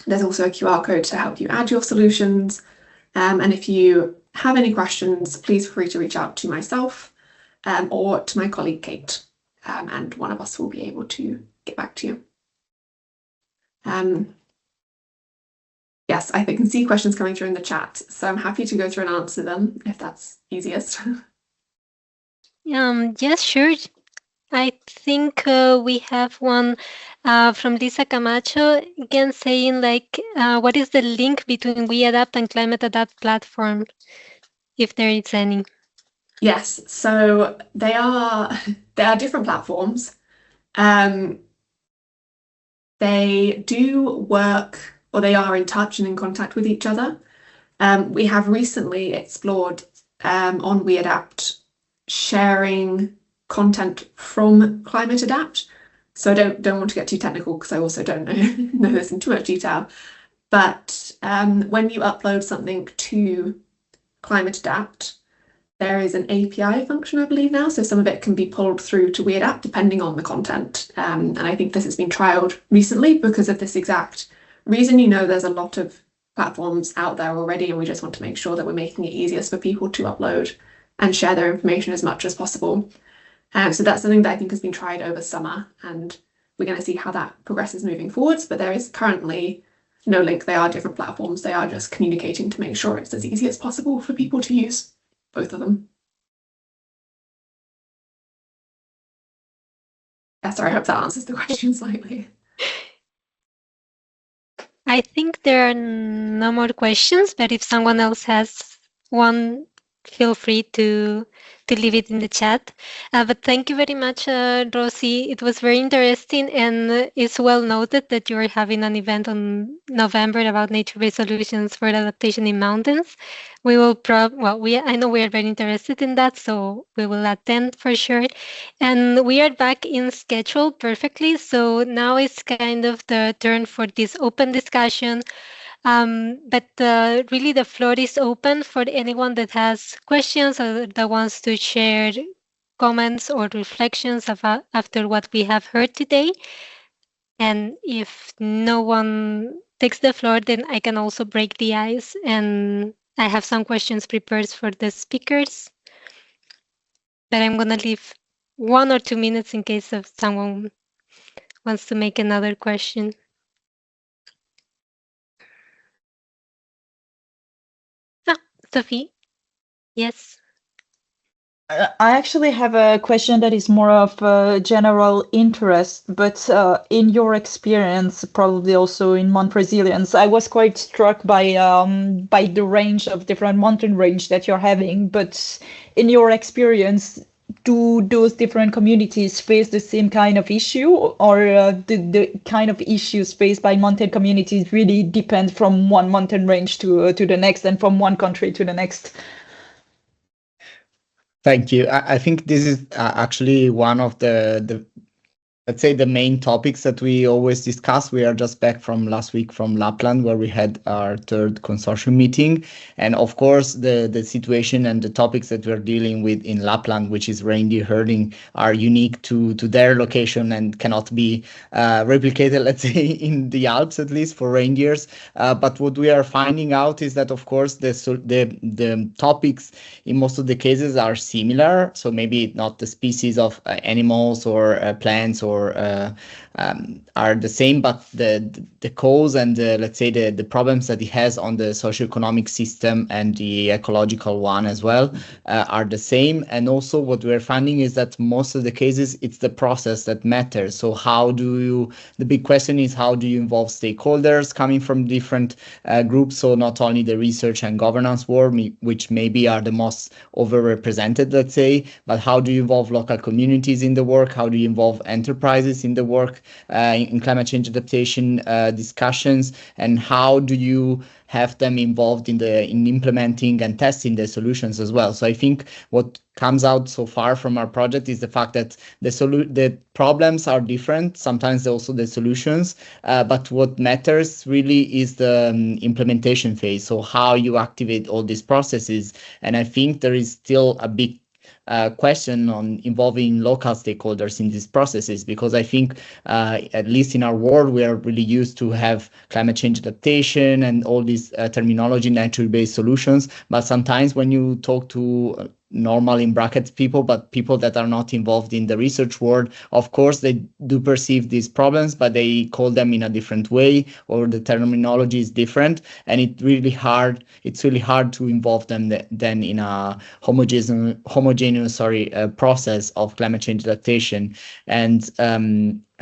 There's also a QR code to help you add your solutions. And if you have any questions, please feel free to reach out to myself or to my colleague Kate, and one of us will be able to get back to you. Yes, I can see questions coming through in the chat, so I'm happy to go through and answer them if that's easiest. Yes, sure. I think we have one from Lisa Camacho again saying what is the link between We Adapt and Climate Adapt platform, if there is any? Yes, so they are different platforms. They do work, or they are in touch and in contact with each other. We have recently explored on We Adapt sharing content from Climate Adapt. So I don't want to get too technical, because I also don't know this in too much detail. But when you upload something to Climate Adapt, there is an API function, I believe now. So some of it can be pulled through to We Adapt depending on the content. And I think this has been trialed recently because of this exact reason. There's a lot of platforms out there already, and we just want to make sure that we're making it easiest for people to upload and share their information as much as possible. So that's something that I think has been tried over summer, and we're going to see how that progresses moving forwards. But there is currently no link. They are different platforms. They are just communicating to make sure it's as easy as possible for people to use both of them. Yeah, sorry, I hope that answers the question slightly. I think there are no more questions, but if someone else has one feel free to leave it in the chat. But thank you very much, Rosie. It was very interesting, and it's well noted that you're having an event on November about nature-based solutions for adaptation in mountains. We will I know we are very interested in that, so we will attend for sure. And we are back in schedule perfectly. So now it's kind of the turn for this open discussion. But really, the floor is open for anyone that has questions or that wants to share comments or reflections about after what we have heard today. And if no one takes the floor, then I can also break the ice. And I have some questions prepared for the speakers, but I'm going to leave 1 or 2 minutes in case of someone wants to make another question. Sophie? Yes. I actually have a question that is more of general interest, but in your experience, probably also in MountResilience, I was quite struck by the range of different mountain range that you're having. But in your experience, do those different communities face the same kind of issue, or the kind of issues faced by mountain communities really depend from one mountain range to the next and from one country to the next? Thank you. I think this is actually one of the let's say the main topics that we always discuss. We are just back from last week from Lapland, where we had our third consortium meeting. And of course, the situation and the topics that we're dealing with in Lapland, which is reindeer herding, are unique to their location and cannot be replicated, let's say, in the Alps, at least for reindeers. But what we are finding out is that, of course, the topics in most of the cases are similar. So maybe not the species of animals or plants or are the same, but the cause and let's say the problems that it has on the socioeconomic system and the ecological one as well are the same. And also what we're finding is that most of the cases it's the process that matters. So the big question is, how do you involve stakeholders coming from different groups? So not only the research and governance world, which maybe are the most overrepresented, let's say, but how do you involve local communities in the work? How do you involve enterprises in the work in climate change adaptation discussions, and how do you have them involved in implementing and testing the solutions as well? So I think what comes out so far from our project is the fact that the problems are different, sometimes also the solutions, but what matters really is the implementation phase. So how you activate all these processes. And I think there is still a big question on involving local stakeholders in these processes, because I think at least in our world we are really used to have climate change adaptation and all these terminology, nature-based solutions, but sometimes when you talk to normal in brackets people, but people that are not involved in the research world, of course they do perceive these problems, but they call them in a different way, or the terminology is different, and it's really hard to involve them then in a homogeneous process of climate change adaptation.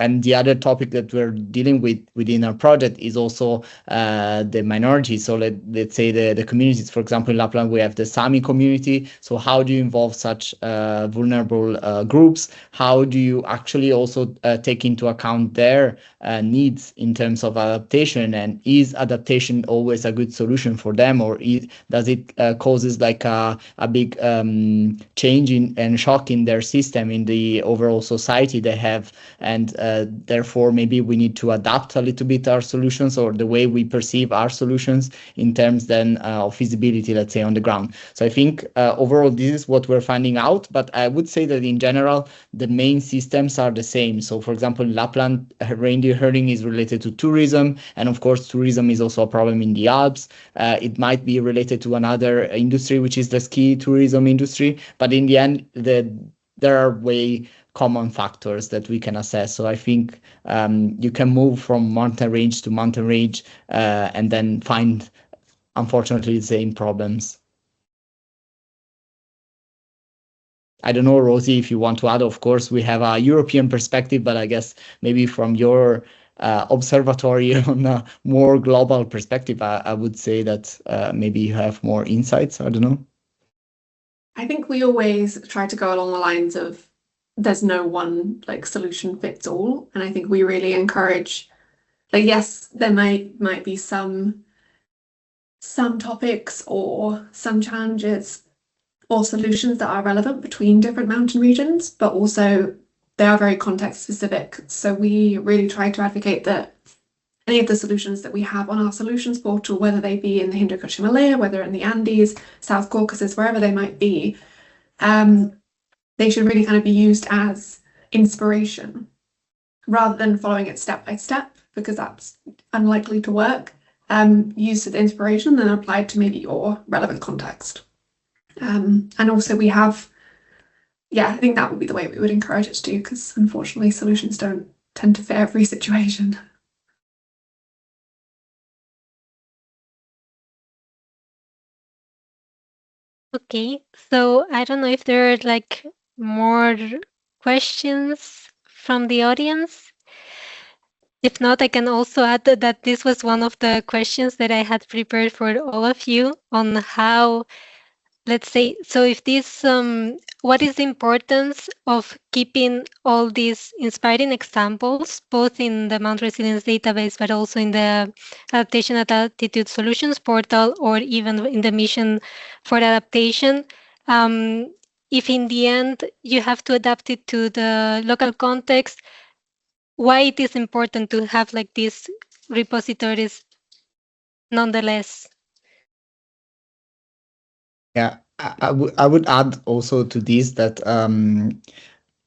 And the other topic that we're dealing with within our project is also the minorities. So let's say the communities. For example, in Lapland, we have the Sami community. So how do you involve such vulnerable groups? How do you actually also take into account their needs in terms of adaptation? And is adaptation always a good solution for them? Or does it causes like a big change and shock in their system, in the overall society they have? And therefore, maybe we need to adapt a little bit our solutions or the way we perceive our solutions in terms then of feasibility, let's say, on the ground. So I think overall, this is what we're finding out. But I would say that in general, the main systems are the same. So for example, in Lapland, reindeer herding is related to tourism. And of course, tourism is also a problem in the Alps. It might be related to another industry, which is the ski tourism industry. But in the end, there are way common factors that we can assess. So I think you can move from mountain range to mountain range and then find, unfortunately, the same problems. I don't know, Rosie, if you want to add. Of course, we have a European perspective, but I guess maybe from your observatory on a more global perspective, I would say that maybe you have more insights. I don't know. I think we always try to go along the lines of there's no one like solution fits all. And I think we really encourage, like, yes, there might be some topics or some challenges or solutions that are relevant between different mountain regions, but also they are very context specific. So we really try to advocate that any of the solutions that we have on our solutions portal, whether they be in the Hindu Kush Himalaya, whether in the Andes, South Caucasus, wherever they might be, they should really kind of be used as inspiration rather than following it step by step, because that's unlikely to work. Used as inspiration, then applied to maybe your relevant context. And also we have, I think that would be the way we would encourage it to do, because unfortunately solutions don't tend to fit every situation. Okay, so I don't know if there are like more questions from the audience. If not, I can also add that this was one of the questions that I had prepared for all of you on how, let's say, so if this, what is the importance of keeping all these inspiring examples, both in the Mount Resilience database, but also in the Adaptation and Attitude Solutions portal, or even in the mission for adaptation, if in the end you have to adapt it to the local context, why it is important to have like these repositories nonetheless? Yeah, I would add also to this that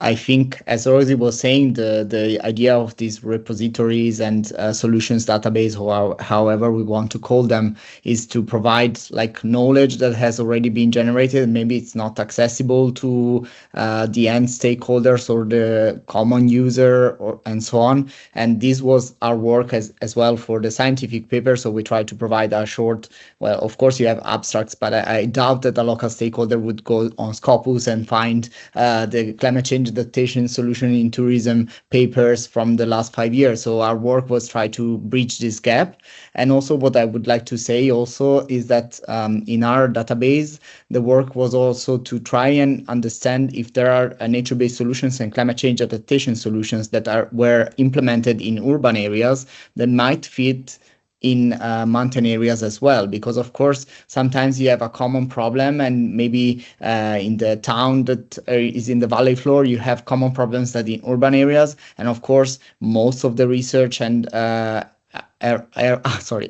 I think, as Rosie was saying, the idea of these repositories and solutions database, or however we want to call them, is to provide like knowledge that has already been generated. Maybe it's not accessible to the end stakeholders or the common user, and so on. And this was our work as well for the scientific paper. So we try to provide a short, well, of course you have abstracts, but I doubt that a local stakeholder would go on Scopus and find the climate change adaptation solution in tourism papers from the last 5 years. So our work was try to bridge this gap. And also what I would like to say also is that in our database, the work was also to try and understand if there are nature-based solutions and climate change adaptation solutions that were implemented in urban areas that might fit in mountain areas as well, because of course sometimes you have a common problem, and maybe in the town that is in the valley floor you have common problems that in urban areas. And of course most of the research and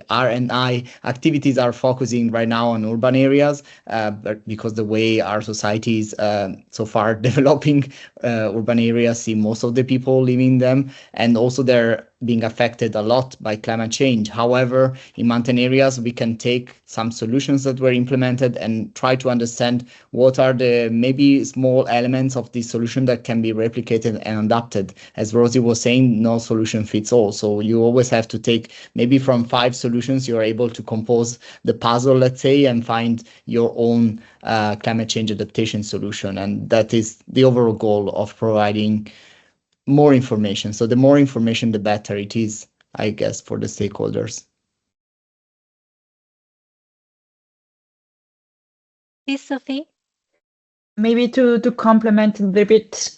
R&I activities are focusing right now on urban areas, but because the way our society is so far developing, urban areas see most of the people living in them, and also they're being affected a lot by climate change. However, in mountain areas, we can take some solutions that were implemented and try to understand what are the maybe small elements of this solution that can be replicated and adapted. As Rosie was saying, no solution fits all. So you always have to take maybe from 5 solutions, you're able to compose the puzzle, let's say, and find your own climate change adaptation solution. And that is the overall goal of providing more information. So the more information, the better it is, I guess, for the stakeholders. Please, Sophie. Maybe to complement a little bit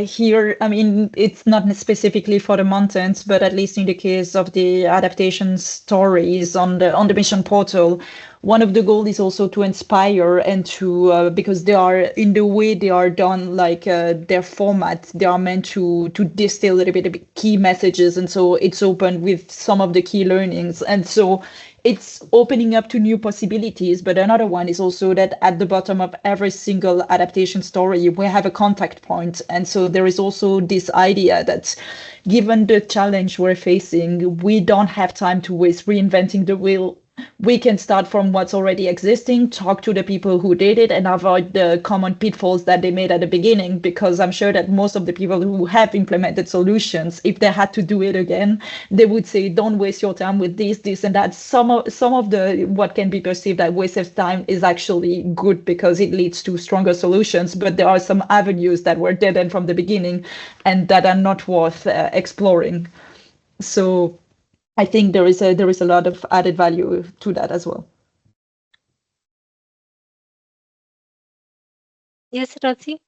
here, I mean, it's not specifically for the mountains, but at least in the case of the adaptation stories on the mission portal, one of the goals is also to inspire and to, because they are, in the way they are done, like their format, they are meant to distill a little bit of key messages. And so it's open with some of the key learnings. And so it's opening up to new possibilities. But another one is also that at the bottom of every single adaptation story, we have a contact point. And so there is also this idea that given the challenge we're facing, we don't have time to waste reinventing the wheel. We can start from what's already existing, talk to the people who did it, and avoid the common pitfalls that they made at the beginning, because I'm sure that most of the people who have implemented solutions, if they had to do it again, they would say, don't waste your time with this, and that. Some of the what can be perceived as waste of time is actually good because it leads to stronger solutions, but there are some avenues that were dead end from the beginning and that are not worth exploring. So I think there is a lot of added value to that as well. Yes, Rosie?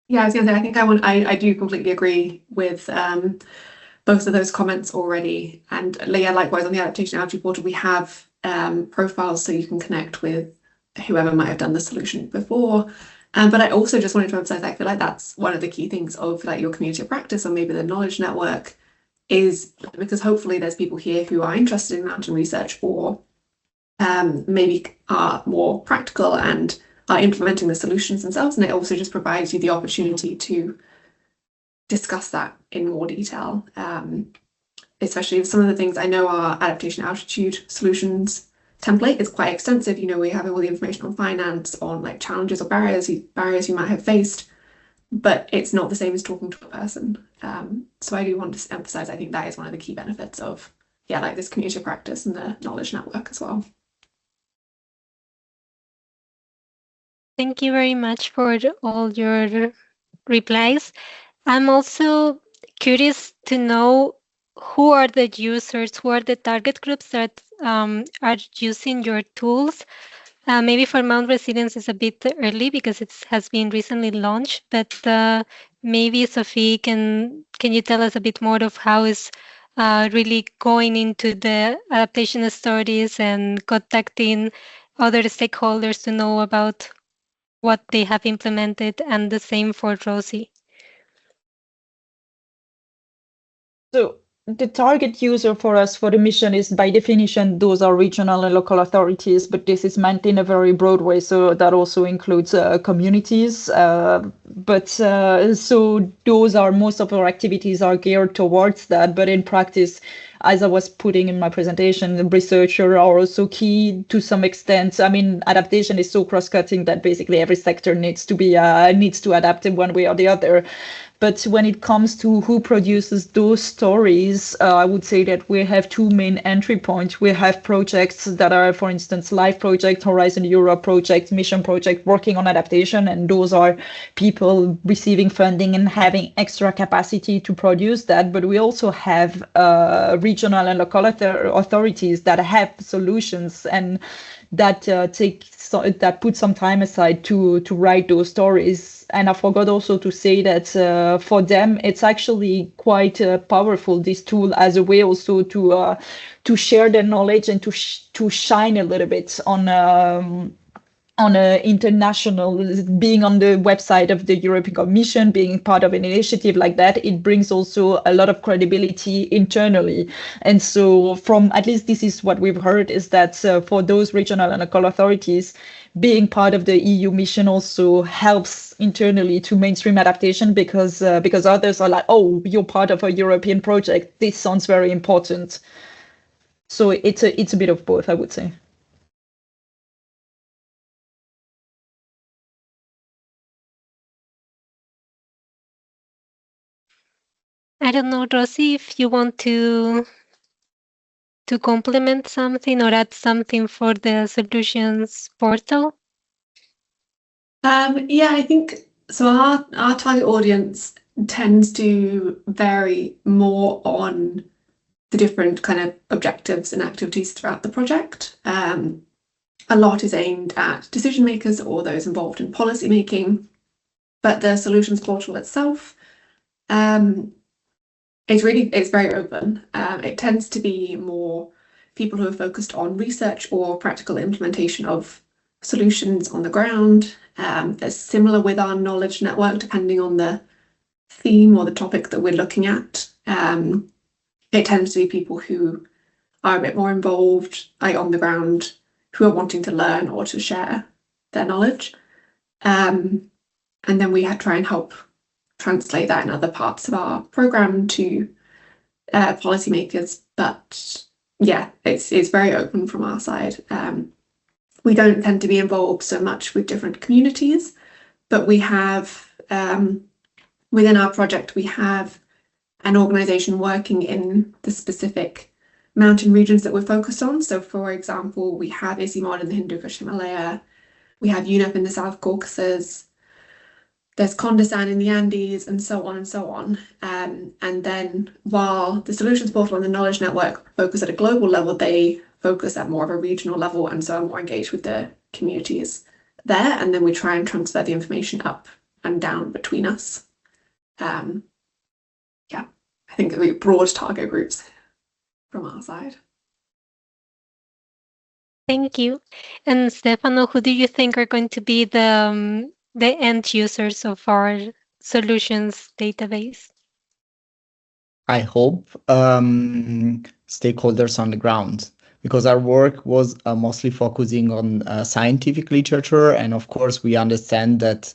Yeah, I was going to say, I think I do completely agree with both of those comments already. And yeah, likewise on the Adaptation Outreach Portal, we have profiles so you can connect with whoever might have done the solution before. But I also just wanted to emphasize, I feel like that's one of the key things of like your community of practice or maybe the knowledge network, is because hopefully there's people here who are interested in mountain research or maybe are more practical and are implementing the solutions themselves. And it also just provides you the opportunity to discuss that in more detail, especially if some of the things I know our adaptation altitude solutions template is quite extensive. You know, we have all the information on finance, on like challenges or barriers you might have faced, but it's not the same as talking to a person. So I do want to emphasize, I think that is one of the key benefits of, yeah, like this community of practice and the knowledge network as well. Thank you very much for all your replies. I'm also curious to know who are the users, who are the target groups that are using your tools. Maybe for MountResilience is a bit early because it has been recently launched, but maybe Sophie, can you tell us a bit more of how is really going into the adaptation studies and contacting other stakeholders to know about what they have implemented, and the same for Rosie? So the target user for us for the mission is, by definition, those are regional and local authorities, but this is meant in a very broad way. So that also includes communities. So those are, most of our activities are geared towards that. But in practice, as I was putting in my presentation, the researchers are also key to some extent. I mean, adaptation is so cross-cutting that basically every sector needs to be needs to adapt in one way or the other. But when it comes to who produces those stories, I would say that we have two main entry points. We have projects that are, for instance, Life Project, Horizon Europe Project, Mission Project, working on adaptation. And those are people receiving funding and having extra capacity to produce that. But we also have regional and local authorities that have solutions and that that put some time aside to write those stories. And I forgot also to say that for them, it's actually quite powerful, this tool, as a way also to share their knowledge and to shine a little bit on a international, being on the website of the European Commission, being part of an initiative like that. It brings also a lot of credibility internally. And so from, at least this is what we've heard, is that for those regional and local authorities, being part of the EU mission also helps internally to mainstream adaptation, because others are like, oh, you're part of a European project, this sounds very important. So it's a bit of both, I would say. I don't know, Rosie, if you want to complement something or add something for the solutions portal. Yeah, I think so. Our target audience tends to vary more on the different kind of objectives and activities throughout the project. A lot is aimed at decision makers or those involved in policy making, but the solutions portal itself, it's very open. It tends to be more people who are focused on research or practical implementation of solutions on the ground. There's similar with our knowledge network, depending on the theme or the topic that we're looking at. It tends to be people who are a bit more involved, like on the ground, who are wanting to learn or to share their knowledge. And then we try and help translate that in other parts of our program to policymakers. But yeah, it's very open from our side. We don't tend to be involved so much with different communities, but we have, within our project, we have an organisation working in the specific mountain regions that we're focused on. So for example, we have UNIMONT in the Hindu Kush Himalaya, we have UNEP in the South Caucasus, there's Kondasan in the Andes, and so on and so on. And then while the Solutions Portal and the Knowledge Network focus at a global level, they focus at more of a regional level, and so are more engaged with the communities there, and then we try and transfer the information up and down between us. Yeah, I think we broad target groups from our side. Thank you. And Stefano, who do you think are going to be the end users of our solutions database? I hope stakeholders on the ground, because our work was mostly focusing on scientific literature. And of course, we understand that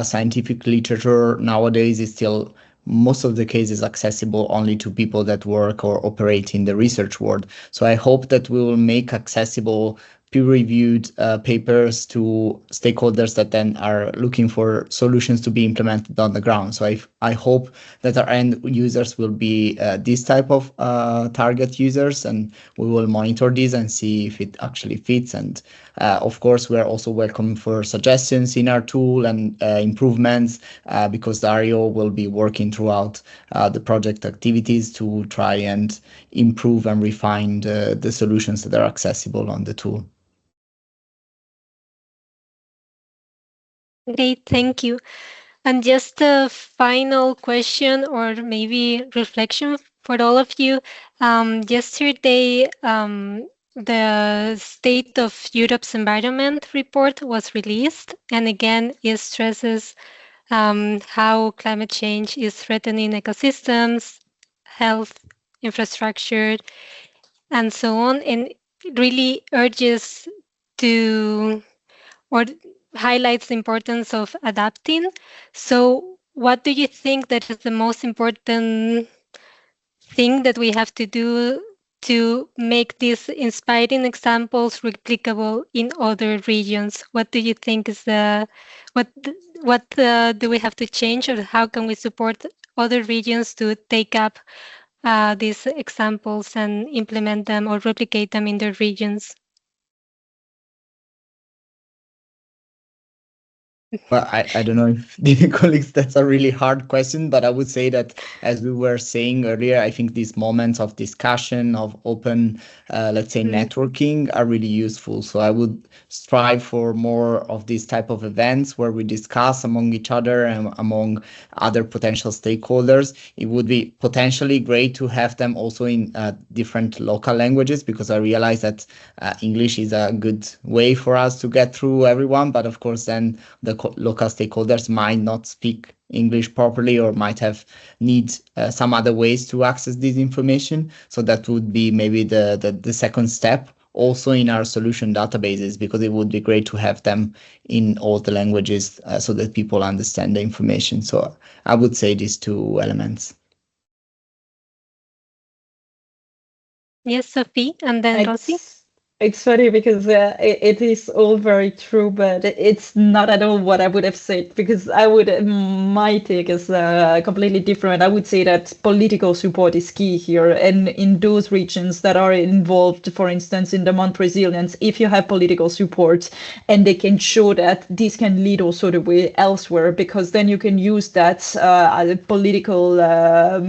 scientific literature nowadays is still, most of the cases, accessible only to people that work or operate in the research world. So I hope that we will make accessible peer-reviewed papers to stakeholders that then are looking for solutions to be implemented on the ground. So I hope that our end users will be this type of target users, and we will monitor this and see if it actually fits. And of course, we are also welcome for suggestions in our tool and improvements, because Dario will be working throughout the project activities to try and improve and refine the solutions that are accessible on the tool. Great, thank you. And just a final question, or maybe reflection for all of you. Yesterday, the State of Europe's Environment report was released, and again, it stresses how climate change is threatening ecosystems, health, infrastructure, and so on, and really urges to, or highlights the importance of adapting. So what do you think that is the most important thing that we have to do to make these inspiring examples replicable in other regions? What do you think is what do we have to change, or how can we support other regions to take up these examples and implement them or replicate them in their regions? Well, I don't know if the colleagues, that's a really hard question, but I would say that, as we were saying earlier, I think these moments of discussion, of open, let's say, networking are really useful. So I would strive for more of these type of events where we discuss among each other and among other potential stakeholders. It would be potentially great to have them also in different local languages, because I realize that English is a good way for us to get through everyone. But of course, then the local stakeholders might not speak English properly, or might have need some other ways to access this information. So that would be maybe the second step also in our solution databases, because it would be great to have them in all the languages so that people understand the information. So I would say these two elements. Yes, Sophie, and then Rosie. It's funny because it is all very true, but it's not at all what I would have said, because my take is completely different. I would say that political support is key here. And in those regions that are involved, for instance, in the MountResilience, if you have political support and they can show that this can lead also the way elsewhere, because then you can use that political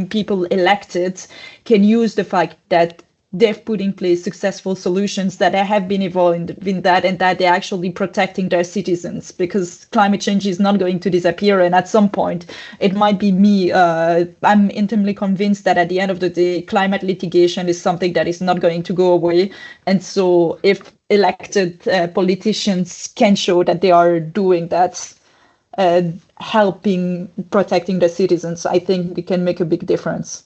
people elected can use the fact that they've put in place successful solutions, that they have been involved in that, and that they're actually protecting their citizens, because climate change is not going to disappear. And at some point, it might be me. I'm intimately convinced that at the end of the day, climate litigation is something that is not going to go away. And so if elected politicians can show that they are doing that, helping protecting the citizens, I think it can make a big difference.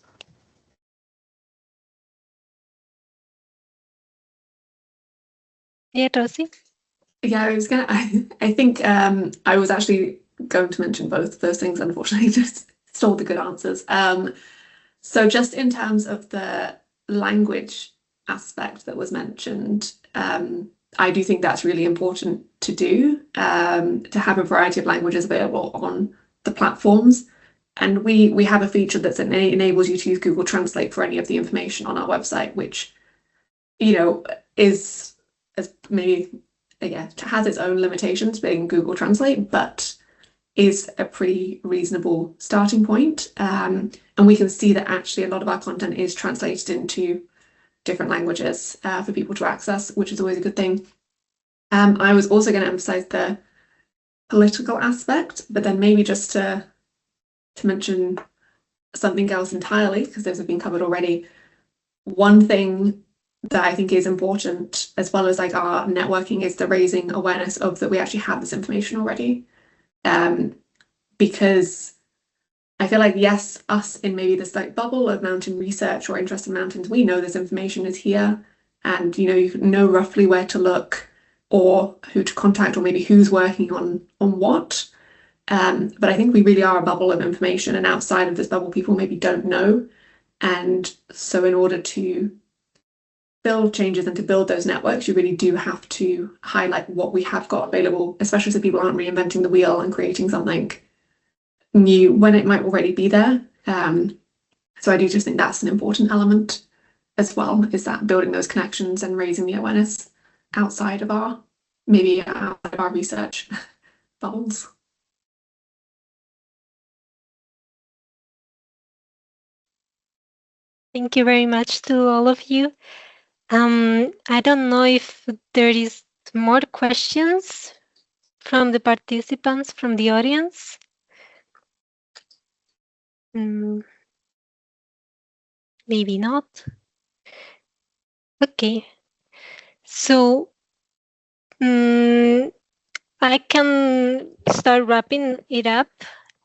Yeah, Rosie? Yeah, I think I was actually going to mention both of those things, unfortunately, just stole the good answers. So just in terms of the language aspect that was mentioned, I do think that's really important to do, to have a variety of languages available on the platforms. And we have a feature that enables you to use Google Translate for any of the information on our website, which, you know, is maybe, has its own limitations being Google Translate, but is a pretty reasonable starting point. And we can see that actually a lot of our content is translated into different languages for people to access, which is always a good thing. I was also going to emphasize political aspect, but then maybe just to mention something else entirely, because those have been covered already. One thing that I think is important, as well as like our networking, is the raising awareness of that we actually have this information already. Because I feel like, yes, us in maybe this like bubble of mountain research or interest in mountains, we know this information is here, and you know roughly where to look or who to contact or maybe who's working on what. But I think we really are a bubble of information, and outside of this bubble, people maybe don't know. And so in order to build changes and to build those networks, you really do have to highlight what we have got available, especially so people aren't reinventing the wheel and creating something new when it might already be there. So I do just think that's an important element as well, is that building those connections and raising the awareness outside of our research bubbles. Thank you very much to all of you. I don't know if there is more questions from the participants, from the audience. Maybe not. Okay. So I can start wrapping it up.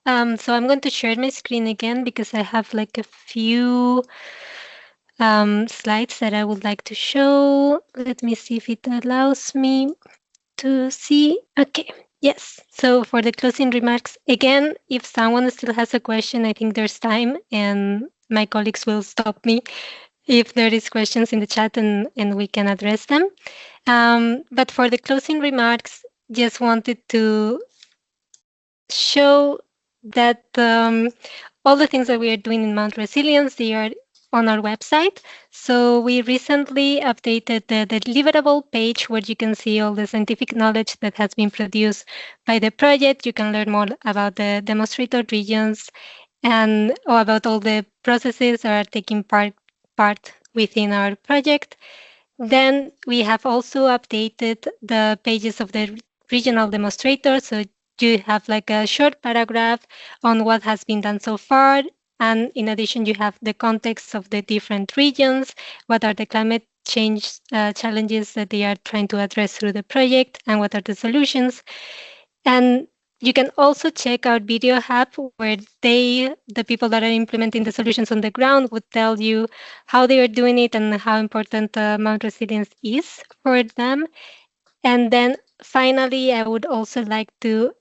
So I'm going to share my screen again because I have like a few slides that I would like to show. Let me see if it allows me to see. Okay, yes. So for the closing remarks, again, if someone still has a question, I think there's time and my colleagues will stop me if there is questions in the chat and we can address them. But for the closing remarks, just wanted to show that all the things that we are doing in MountResilience, they are on our website. So we recently updated the deliverable page where you can see all the scientific knowledge that has been produced by the project. You can learn more about the demonstrator regions and about all the processes that are taking part within our project. Then we have also updated the pages of the regional demonstrator. So you have like a short paragraph on what has been done so far. And in addition, you have the context of the different regions, what are the climate change challenges that they are trying to address through the project, and what are the solutions. And you can also check out Video Hub, where the people that are implementing the solutions on the ground would tell you how they are doing it and how important MountResilience is for them. And then finally, I would also like to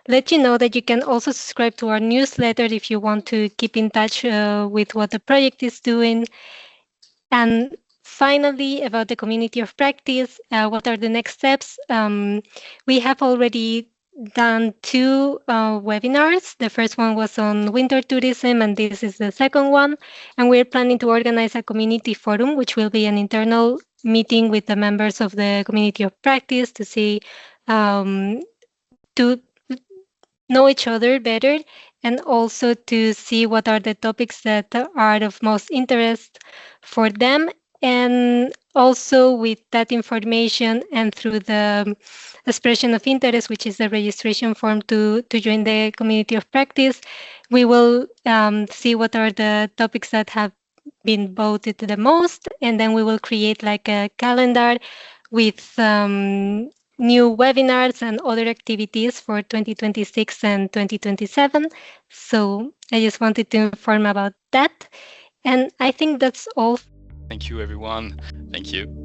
let you know that you can also subscribe to our newsletter if you want to keep in touch with what the project is doing. And finally, about the community of practice, what are the next steps? We have already done 2 webinars. The first one was on winter tourism, and this is the second one. And we're planning to organize a community forum, which will be an internal meeting with the members of the community of practice to see, to know each other better, and also to see what are the topics that are of most interest for them. And also with that information and through the expression of interest, which is the registration form to join the community of practice, we will see what are the topics that have been voted the most, and then we will create like a calendar with new webinars and other activities for 2026 and 2027. So I just wanted to inform about that. And I think that's all. Thank you, everyone. Thank you.